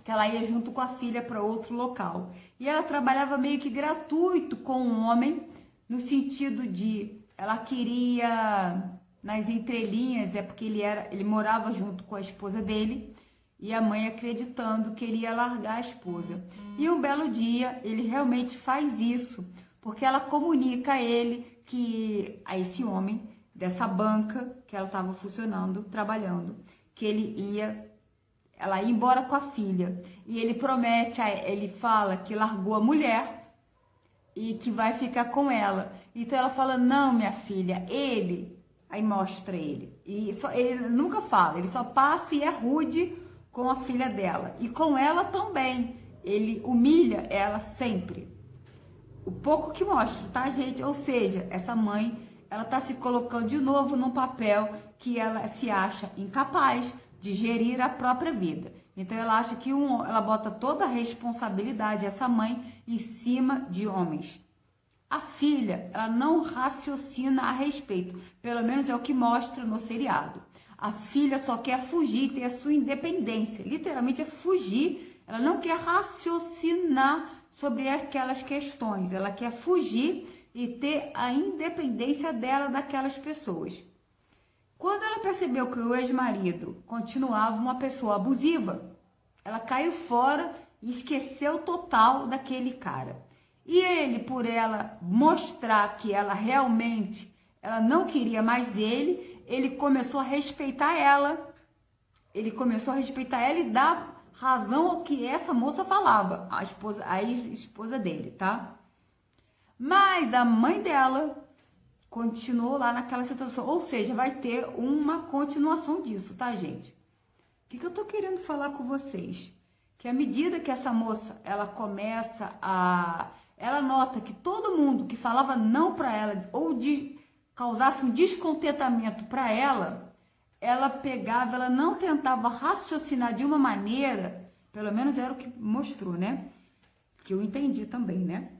ela ia junto com a filha para outro local. E ela trabalhava meio que gratuito com o homem, no sentido de ela queria, nas entrelinhas, porque ele morava junto com a esposa dele, e a mãe acreditando que ele ia largar a esposa. E um belo dia, ele realmente faz isso, porque ela comunica a ele a esse homem, dessa banca que ela estava funcionando, trabalhando, que ela ia embora com a filha. E ele promete, ele fala que largou a mulher e que vai ficar com ela. Então ela fala, não, minha filha, aí mostra ele. Ele nunca fala, ele só passa e é rude com a filha dela. E com ela também. Ele humilha ela sempre. O pouco que mostra, tá, gente? Ou seja, essa mãe, ela tá se colocando de novo num papel que ela se acha incapaz de gerir a própria vida. Então ela acha que ela bota toda a responsabilidade, essa mãe, em cima de homens. A filha, ela não raciocina a respeito, pelo menos é o que mostra no seriado. A filha só quer fugir, ter a sua independência, literalmente é fugir, ela não quer raciocinar sobre aquelas questões, ela quer fugir e ter a independência dela daquelas pessoas. Quando ela percebeu que o ex-marido continuava uma pessoa abusiva, ela caiu fora e esqueceu total daquele cara. E ele, por ela mostrar que ela realmente não queria mais ele começou a respeitar ela. Ele começou a respeitar ela e dar razão ao que essa moça falava, a ex-esposa dele, tá? Mas a mãe dela continuou lá naquela situação, ou seja, vai ter uma continuação disso, tá, gente? O que eu tô querendo falar com vocês? Que à medida que essa moça, ela nota que todo mundo que falava não para ela ou causasse um descontentamento para ela pegava, ela não tentava raciocinar de uma maneira, pelo menos era o que mostrou, né? Que eu entendi também, né?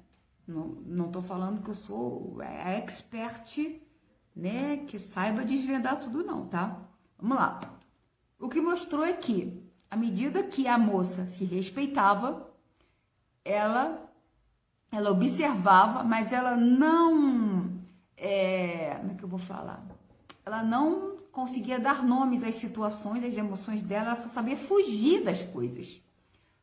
Não tô falando que eu sou a expert, né? Que saiba desvendar tudo não, tá? Vamos lá. O que mostrou é que, à medida que a moça se respeitava, ela observava, mas ela não... como é que eu vou falar? Ela não conseguia dar nomes às situações, às emoções dela, ela só sabia fugir das coisas.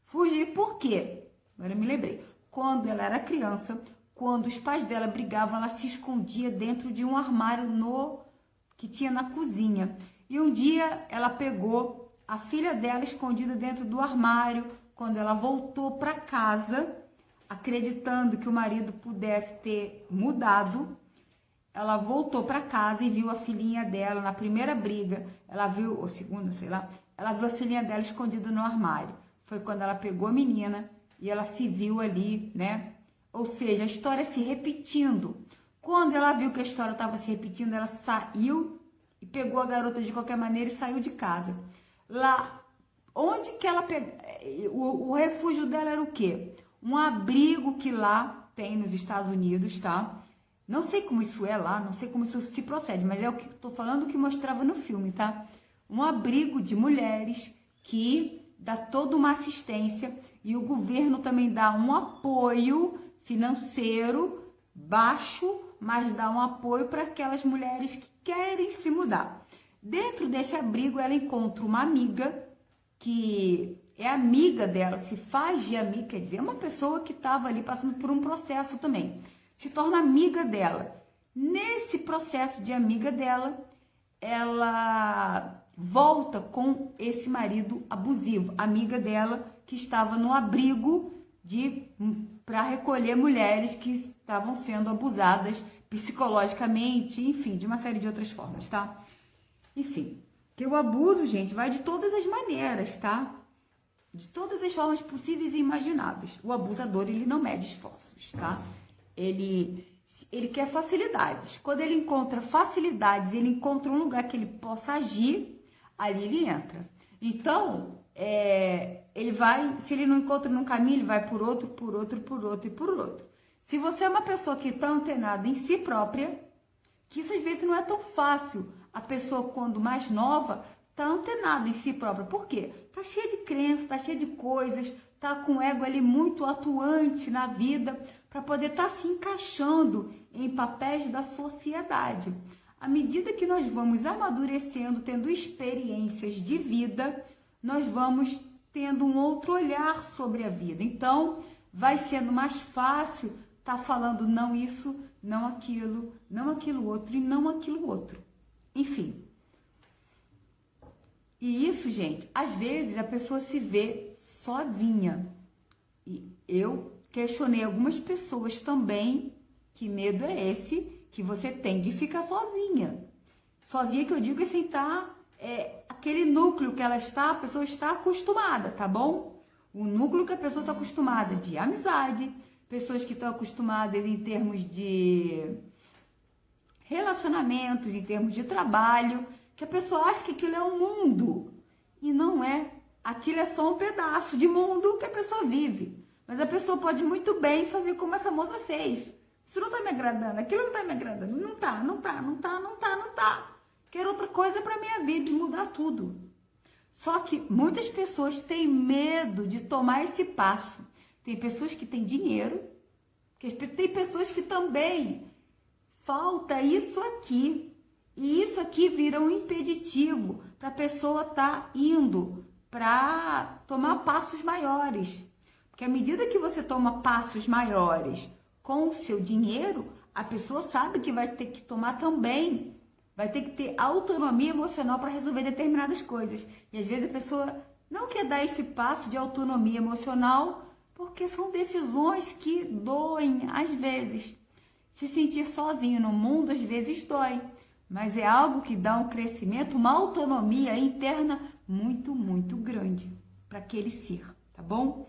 Fugir por quê? Agora eu me lembrei. Quando ela era criança, quando os pais dela brigavam, ela se escondia dentro de um armário que tinha na cozinha. E um dia ela pegou a filha dela escondida dentro do armário. Quando ela voltou para casa, acreditando que o marido pudesse ter mudado, ela voltou para casa e viu a filhinha dela na primeira briga. Ela viu, ou segunda, sei lá, ela viu a filhinha dela escondida no armário. Foi quando ela pegou a menina e ela se viu ali, né? Ou seja, a história se repetindo. Quando ela viu que a história estava se repetindo, ela saiu e pegou a garota de qualquer maneira e saiu de casa. Lá, onde que ela pegou? O refúgio dela era o quê? Um abrigo que lá tem nos Estados Unidos, tá? Não sei como isso é lá, não sei como isso se procede, mas é o que estou falando que mostrava no filme, tá? Um abrigo de mulheres que dá toda uma assistência e o governo também dá um apoio financeiro baixo, mas dá um apoio para aquelas mulheres que querem se mudar. Dentro desse abrigo ela encontra uma amiga que é amiga dela, se faz de amiga, quer dizer, é uma pessoa que estava ali passando por um processo também. Se torna amiga dela. Nesse processo de amiga dela, ela volta com esse marido abusivo, amiga dela que estava no abrigo para recolher mulheres que estavam sendo abusadas psicologicamente, enfim, de uma série de outras formas, tá? Enfim, que o abuso, gente, vai de todas as maneiras, tá? De todas as formas possíveis e imagináveis. O abusador, ele não mede esforços, tá? Ele quer facilidades. Quando ele encontra facilidades, ele encontra um lugar que ele possa agir, ali ele entra. Então, ele vai, se ele não encontra num caminho, ele vai por outro, por outro, por outro e por outro. Se você é uma pessoa que está antenada em si própria, que isso às vezes não é tão fácil, a pessoa quando mais nova está antenada em si própria. Por quê? Está cheia de crenças, está cheia de coisas, está com o ego ali muito atuante na vida para poder estar se encaixando em papéis da sociedade. À medida que nós vamos amadurecendo, tendo experiências de vida, nós vamos tendo um outro olhar sobre a vida. Então, vai sendo mais fácil estar falando não isso, não aquilo outro e não aquilo outro. Enfim. E isso, gente, às vezes a pessoa se vê sozinha. E eu questionei algumas pessoas também, que medo é esse que você tem de ficar sozinha. Sozinha que eu digo assim, tá? Aquele núcleo que ela está, a pessoa está acostumada, tá bom? O núcleo que a pessoa está acostumada de amizade, pessoas que estão acostumadas em termos de relacionamentos, em termos de trabalho, que a pessoa acha que aquilo é um mundo e não é. Aquilo é só um pedaço de mundo que a pessoa vive. Mas a pessoa pode muito bem fazer como essa moça fez. Isso não tá me agradando, aquilo não tá me agradando. Não tá. Quero outra coisa para minha vida e mudar tudo. Só que muitas pessoas têm medo de tomar esse passo. Tem pessoas que têm dinheiro, tem pessoas que também falta isso aqui. E isso aqui vira um impeditivo para a pessoa estar indo para tomar passos maiores. Porque à medida que você toma passos maiores com o seu dinheiro, a pessoa sabe que vai ter que tomar também, vai ter que ter autonomia emocional para resolver determinadas coisas. E às vezes a pessoa não quer dar esse passo de autonomia emocional porque são decisões que doem às vezes. Se sentir sozinho no mundo às vezes dói. Mas é algo que dá um crescimento, uma autonomia interna muito, muito grande para aquele ser, tá bom?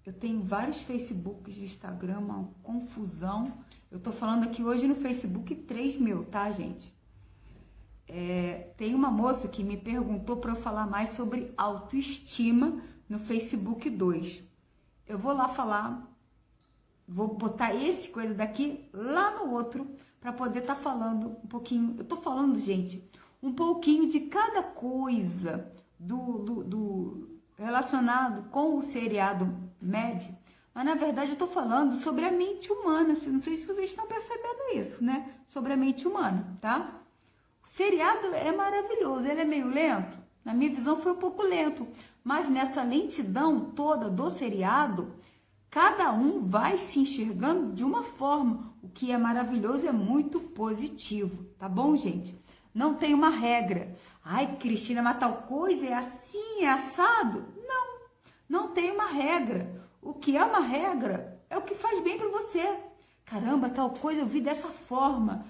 Eu tenho vários Facebooks de Instagram, uma confusão. Eu tô falando aqui hoje no Facebook 3.000, tá, gente? Tem uma moça que me perguntou para eu falar mais sobre autoestima no Facebook 2. Eu vou lá falar, vou botar esse coisa daqui lá no outro, para poder estar falando um pouquinho. Eu tô falando, gente, um pouquinho de cada coisa do relacionado com o seriado Mad, mas na verdade eu tô falando sobre a mente humana. Não sei se vocês estão percebendo isso, né? Sobre a mente humana, tá? O seriado é maravilhoso, ele é meio lento. Na minha visão foi um pouco lento, mas nessa lentidão toda do seriado, cada um vai se enxergando de uma forma. O que é maravilhoso é muito positivo, tá bom, gente? Não tem uma regra. Ai, Cristina, mas tal coisa é assim, é assado? Não tem uma regra. O que é uma regra é o que faz bem para você. Caramba, tal coisa eu vi dessa forma.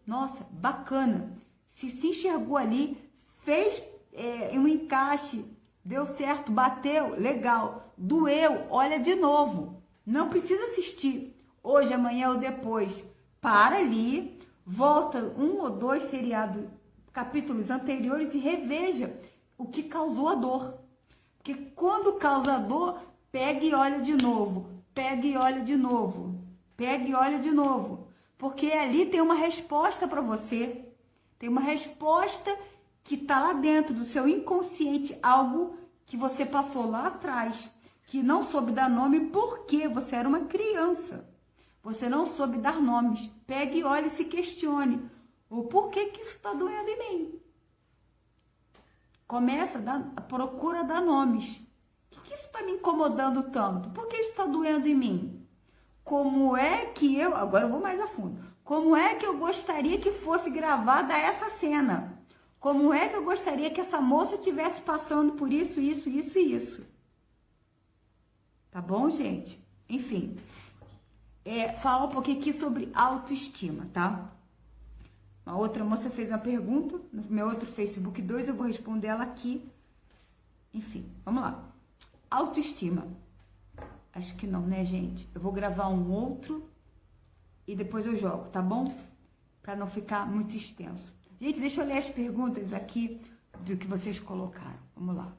Nossa, bacana. Se enxergou ali, fez um encaixe, deu certo, bateu, legal. Doeu, olha de novo. Não precisa assistir hoje, amanhã ou depois. Para ali, volta 1 ou 2 seriados, capítulos anteriores e reveja o que causou a dor. Porque quando causa dor, pega e olha de novo. Pega e olha de novo. Pega e olha de novo. Porque ali tem uma resposta para você. Tem uma resposta que está lá dentro do seu inconsciente, algo que você passou lá atrás, que não soube dar nome porque você era uma criança. Você não soube dar nomes. Pegue e olhe e se questione. O porquê que isso está doendo em mim? Começa a procura dar nomes. O que isso está me incomodando tanto? Por que isso está doendo em mim? Como é que agora eu vou mais a fundo. Como é que eu gostaria que fosse gravada essa cena? Como é que eu gostaria que essa moça estivesse passando por isso, isso, isso e isso? Tá bom, gente? Enfim, falar um pouquinho aqui sobre autoestima, tá? Uma outra moça fez uma pergunta no meu outro Facebook 2, eu vou responder ela aqui. Enfim, vamos lá. Autoestima. Acho que não, né, gente? Eu vou gravar um outro e depois eu jogo, tá bom? Pra não ficar muito extenso. Gente, deixa eu ler as perguntas aqui do que vocês colocaram. Vamos lá.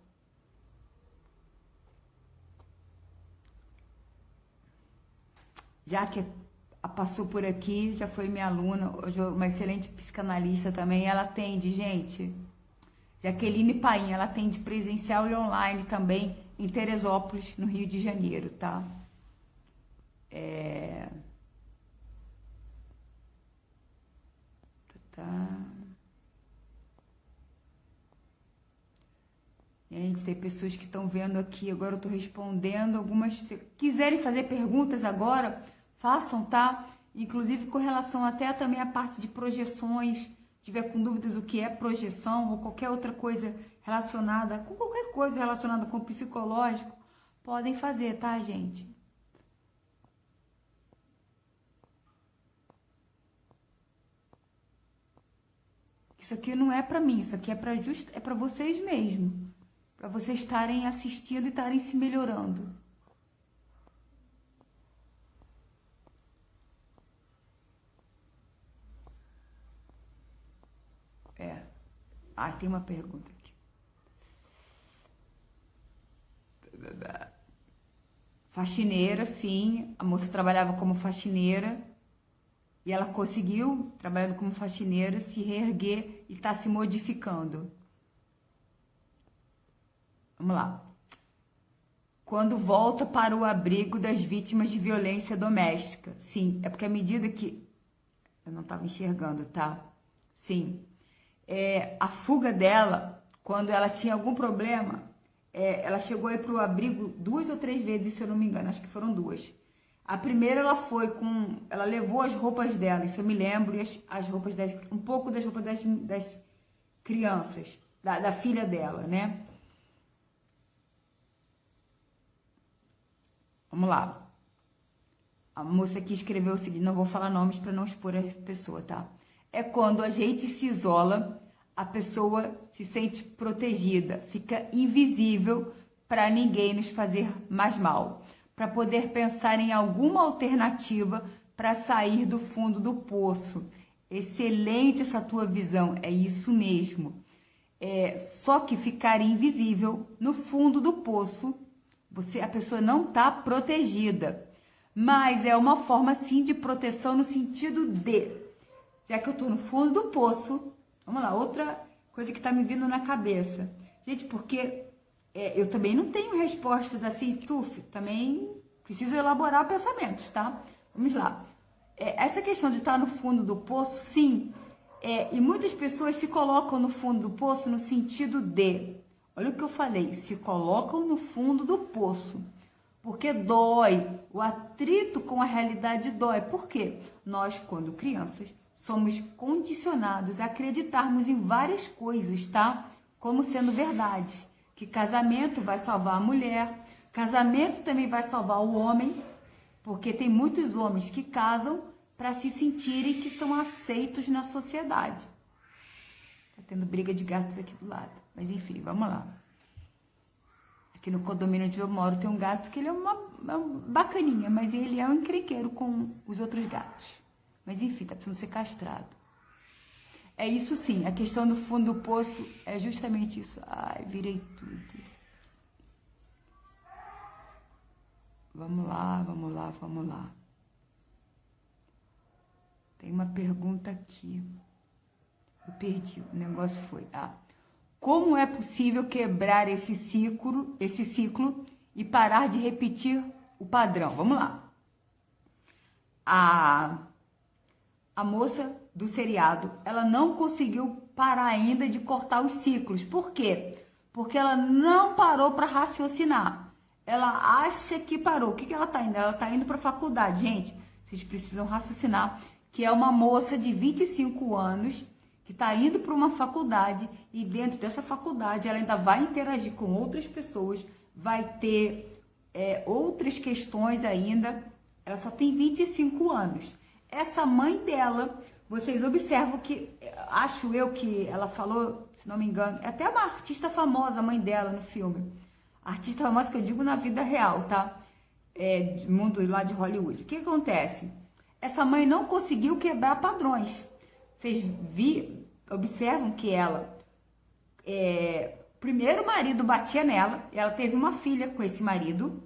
Já que passou por aqui, já foi minha aluna, hoje uma excelente psicanalista também, ela atende, gente. Jaqueline Paim, ela atende presencial e online também em Teresópolis, no Rio de Janeiro, tá? Gente, tem pessoas que estão vendo aqui, agora eu tô respondendo algumas. Se quiserem fazer perguntas agora, façam, tá? Inclusive com relação até também à parte de projeções, tiver com dúvidas o que é projeção ou qualquer outra coisa relacionada, com qualquer coisa relacionada com o psicológico, podem fazer, tá, gente? Isso aqui não é pra mim, isso aqui é para vocês mesmo, para vocês estarem assistindo e estarem se melhorando. Tem uma pergunta aqui. Faxineira, sim. A moça trabalhava como faxineira e ela conseguiu, trabalhando como faxineira, se reerguer e está se modificando. Vamos lá. Quando volta para o abrigo das vítimas de violência doméstica. Sim, é porque à medida que... Eu não estava enxergando, tá? Sim. A fuga dela, quando ela tinha algum problema, ela chegou aí para o abrigo 2 ou 3 vezes, se eu não me engano, acho que foram 2. A primeira ela ela levou as roupas dela, isso eu me lembro, e as roupas um pouco das roupas das crianças, da filha dela, né? Vamos lá. A moça aqui escreveu o seguinte, não vou falar nomes para não expor a pessoa, tá? É quando a gente se isola, a pessoa se sente protegida, fica invisível para ninguém nos fazer mais mal, para poder pensar em alguma alternativa para sair do fundo do poço. Excelente essa tua visão, é isso mesmo. Só que ficar invisível no fundo do poço, a pessoa não está protegida, mas é uma forma sim de proteção no sentido de... Já que eu tô no fundo do poço, vamos lá, outra coisa que tá me vindo na cabeça. Gente, porque eu também não tenho respostas assim, também preciso elaborar pensamentos, tá? Vamos lá. Essa questão de estar no fundo do poço, sim, e muitas pessoas se colocam no fundo do poço no sentido de, olha o que eu falei, se colocam no fundo do poço, porque dói, o atrito com a realidade dói. Por quê? Nós, quando crianças, somos condicionados a acreditarmos em várias coisas, tá? Como sendo verdades. Que casamento vai salvar a mulher, casamento também vai salvar o homem, porque tem muitos homens que casam para se sentirem que são aceitos na sociedade. Tá tendo briga de gatos aqui do lado. Mas enfim, vamos lá. Aqui no condomínio onde eu moro tem um gato que ele é uma bacaninha, mas ele é um encrenqueiro com os outros gatos. Mas enfim, tá precisando ser castrado. É isso sim, a questão do fundo do poço é justamente isso. Ai, virei tudo. Vamos lá, vamos lá, vamos lá. Tem uma pergunta aqui. Eu perdi, o negócio foi... Como é possível quebrar esse ciclo e parar de repetir o padrão? Vamos lá. A moça do seriado, ela não conseguiu parar ainda de cortar os ciclos. Por quê? Porque ela não parou para raciocinar. Ela acha que parou. O que ela tá indo? Ela tá indo para a faculdade. Gente, vocês precisam raciocinar que é uma moça de 25 anos que está indo para uma faculdade e dentro dessa faculdade ela ainda vai interagir com outras pessoas, vai ter outras questões ainda. Ela só tem 25 anos. Essa mãe dela, vocês observam que, acho eu que ela falou, se não me engano, é até uma artista famosa, a mãe dela no filme. Artista famosa que eu digo na vida real, tá? Mundo lá de Hollywood. O que acontece? Essa mãe não conseguiu quebrar padrões. Vocês observam que ela, primeiro o marido batia nela, ela teve uma filha com esse marido,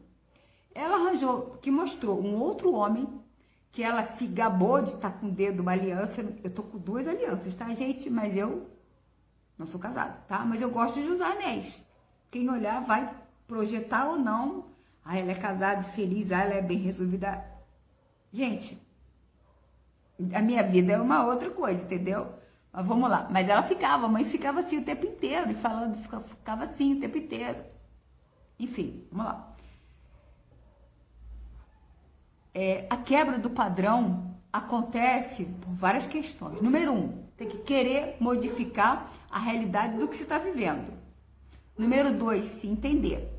ela arranjou, que mostrou um outro homem, que ela se gabou de estar com o dedo, uma aliança. Eu tô com 2 alianças, tá, gente? Mas eu não sou casada, tá? Mas eu gosto de usar anéis. Quem olhar vai projetar ou não. Ah, ela é casada, feliz, ela é bem resolvida. Gente, a minha vida é uma outra coisa, entendeu? Mas vamos lá. Mas ela ficava, a mãe ficava assim o tempo inteiro, e falando, ficava assim o tempo inteiro. Enfim, vamos lá. A quebra do padrão acontece por várias questões. Número 1, tem que querer modificar a realidade do que você está vivendo. Número 2, se entender.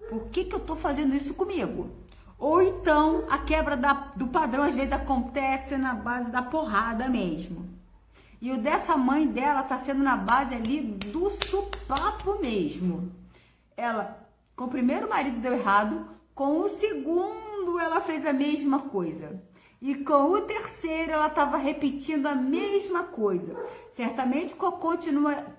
Por que eu estou fazendo isso comigo? Ou então, a quebra do padrão às vezes acontece na base da porrada mesmo. E o dessa mãe dela está sendo na base ali do supapo mesmo. Ela, com o primeiro marido deu errado, com o segundo ela fez a mesma coisa. E com o terceiro ela estava repetindo a mesma coisa. Certamente com a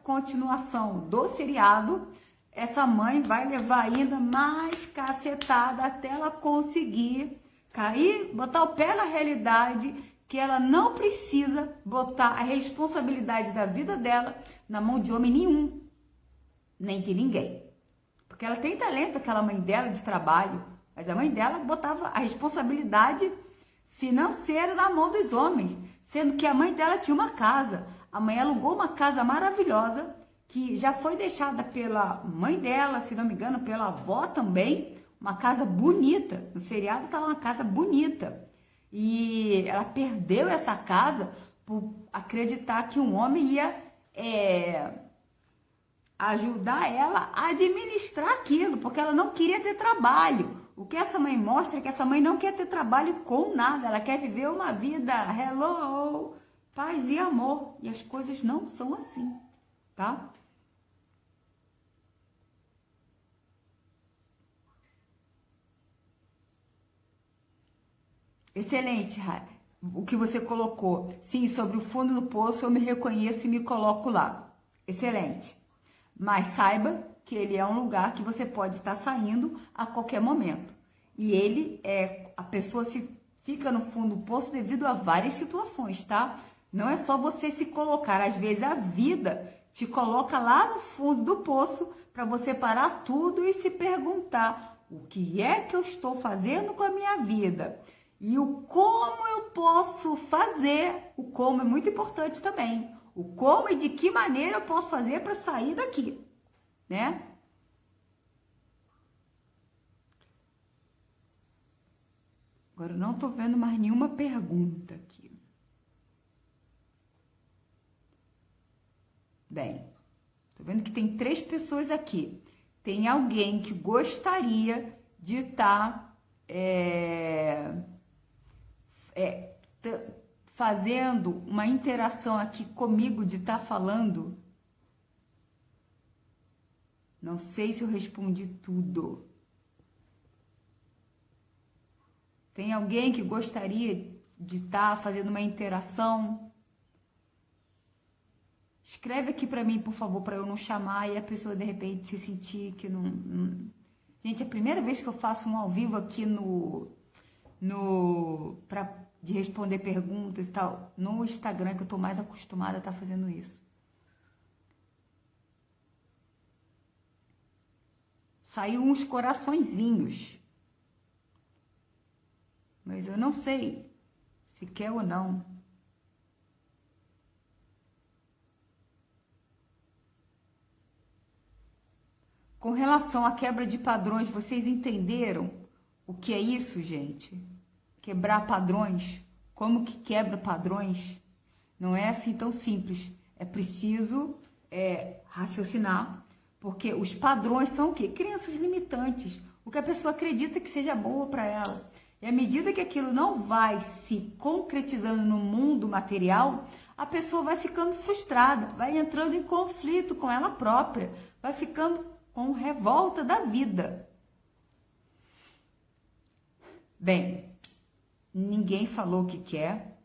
continuação do seriado, essa mãe vai levar ainda mais cacetada até ela conseguir cair, botar o pé na realidade, que ela não precisa botar a responsabilidade da vida dela na mão de homem nenhum, nem de ninguém. Porque ela tem talento, aquela mãe dela, de trabalho, mas a mãe dela botava a responsabilidade financeira na mão dos homens, sendo que a mãe dela tinha uma casa. A mãe alugou uma casa maravilhosa, que já foi deixada pela mãe dela, se não me engano, pela avó também, uma casa bonita. No seriado tá lá uma casa bonita. E ela perdeu essa casa por acreditar que um homem ia ajudar ela a administrar aquilo, porque ela não queria ter trabalho. O que essa mãe mostra é que essa mãe não quer ter trabalho com nada, ela quer viver uma vida hello, paz e amor. E as coisas não são assim, tá? Excelente, o que você colocou. Sim, sobre o fundo do poço eu me reconheço e me coloco lá. Excelente. Mas saiba que ele é um lugar que você pode estar saindo a qualquer momento. E ele a pessoa se fica no fundo do poço devido a várias situações, tá? Não é só você se colocar, às vezes a vida te coloca lá no fundo do poço para você parar tudo e se perguntar: o que é que eu estou fazendo com a minha vida? E o como eu posso fazer, o como é muito importante também. O como e de que maneira eu posso fazer para sair daqui, né? Agora eu não estou vendo mais nenhuma pergunta aqui. Bem, estou vendo que tem 3 pessoas aqui. Tem alguém que gostaria de estar fazendo uma interação aqui comigo, de estar falando. Não sei se eu respondi tudo. Tem alguém que gostaria de estar fazendo uma interação? Escreve aqui para mim, por favor, para eu não chamar e a pessoa de repente se sentir que não... Gente, é a primeira vez que eu faço um ao vivo aqui de responder perguntas e tal, no Instagram, que eu tô mais acostumada a estar fazendo isso. Saiu uns coraçõezinhos. Mas eu não sei se quer ou não. Com relação à quebra de padrões, vocês entenderam o que é isso, gente? Quebrar padrões. como que quebra padrões, não é assim tão simples. É preciso raciocinar, porque os padrões são o quê? Crenças limitantes. O que a pessoa acredita que seja boa para ela. E à medida que aquilo não vai se concretizando no mundo material, a pessoa vai ficando frustrada, vai entrando em conflito com ela própria, vai ficando com revolta da vida. Bem, ninguém falou o que quer,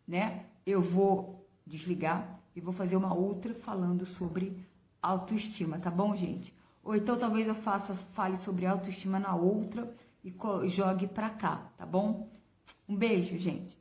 né? Eu vou desligar e vou fazer uma outra falando sobre autoestima, tá bom, gente? Ou então talvez eu fale sobre autoestima na outra e jogue pra cá, tá bom? Um beijo, gente.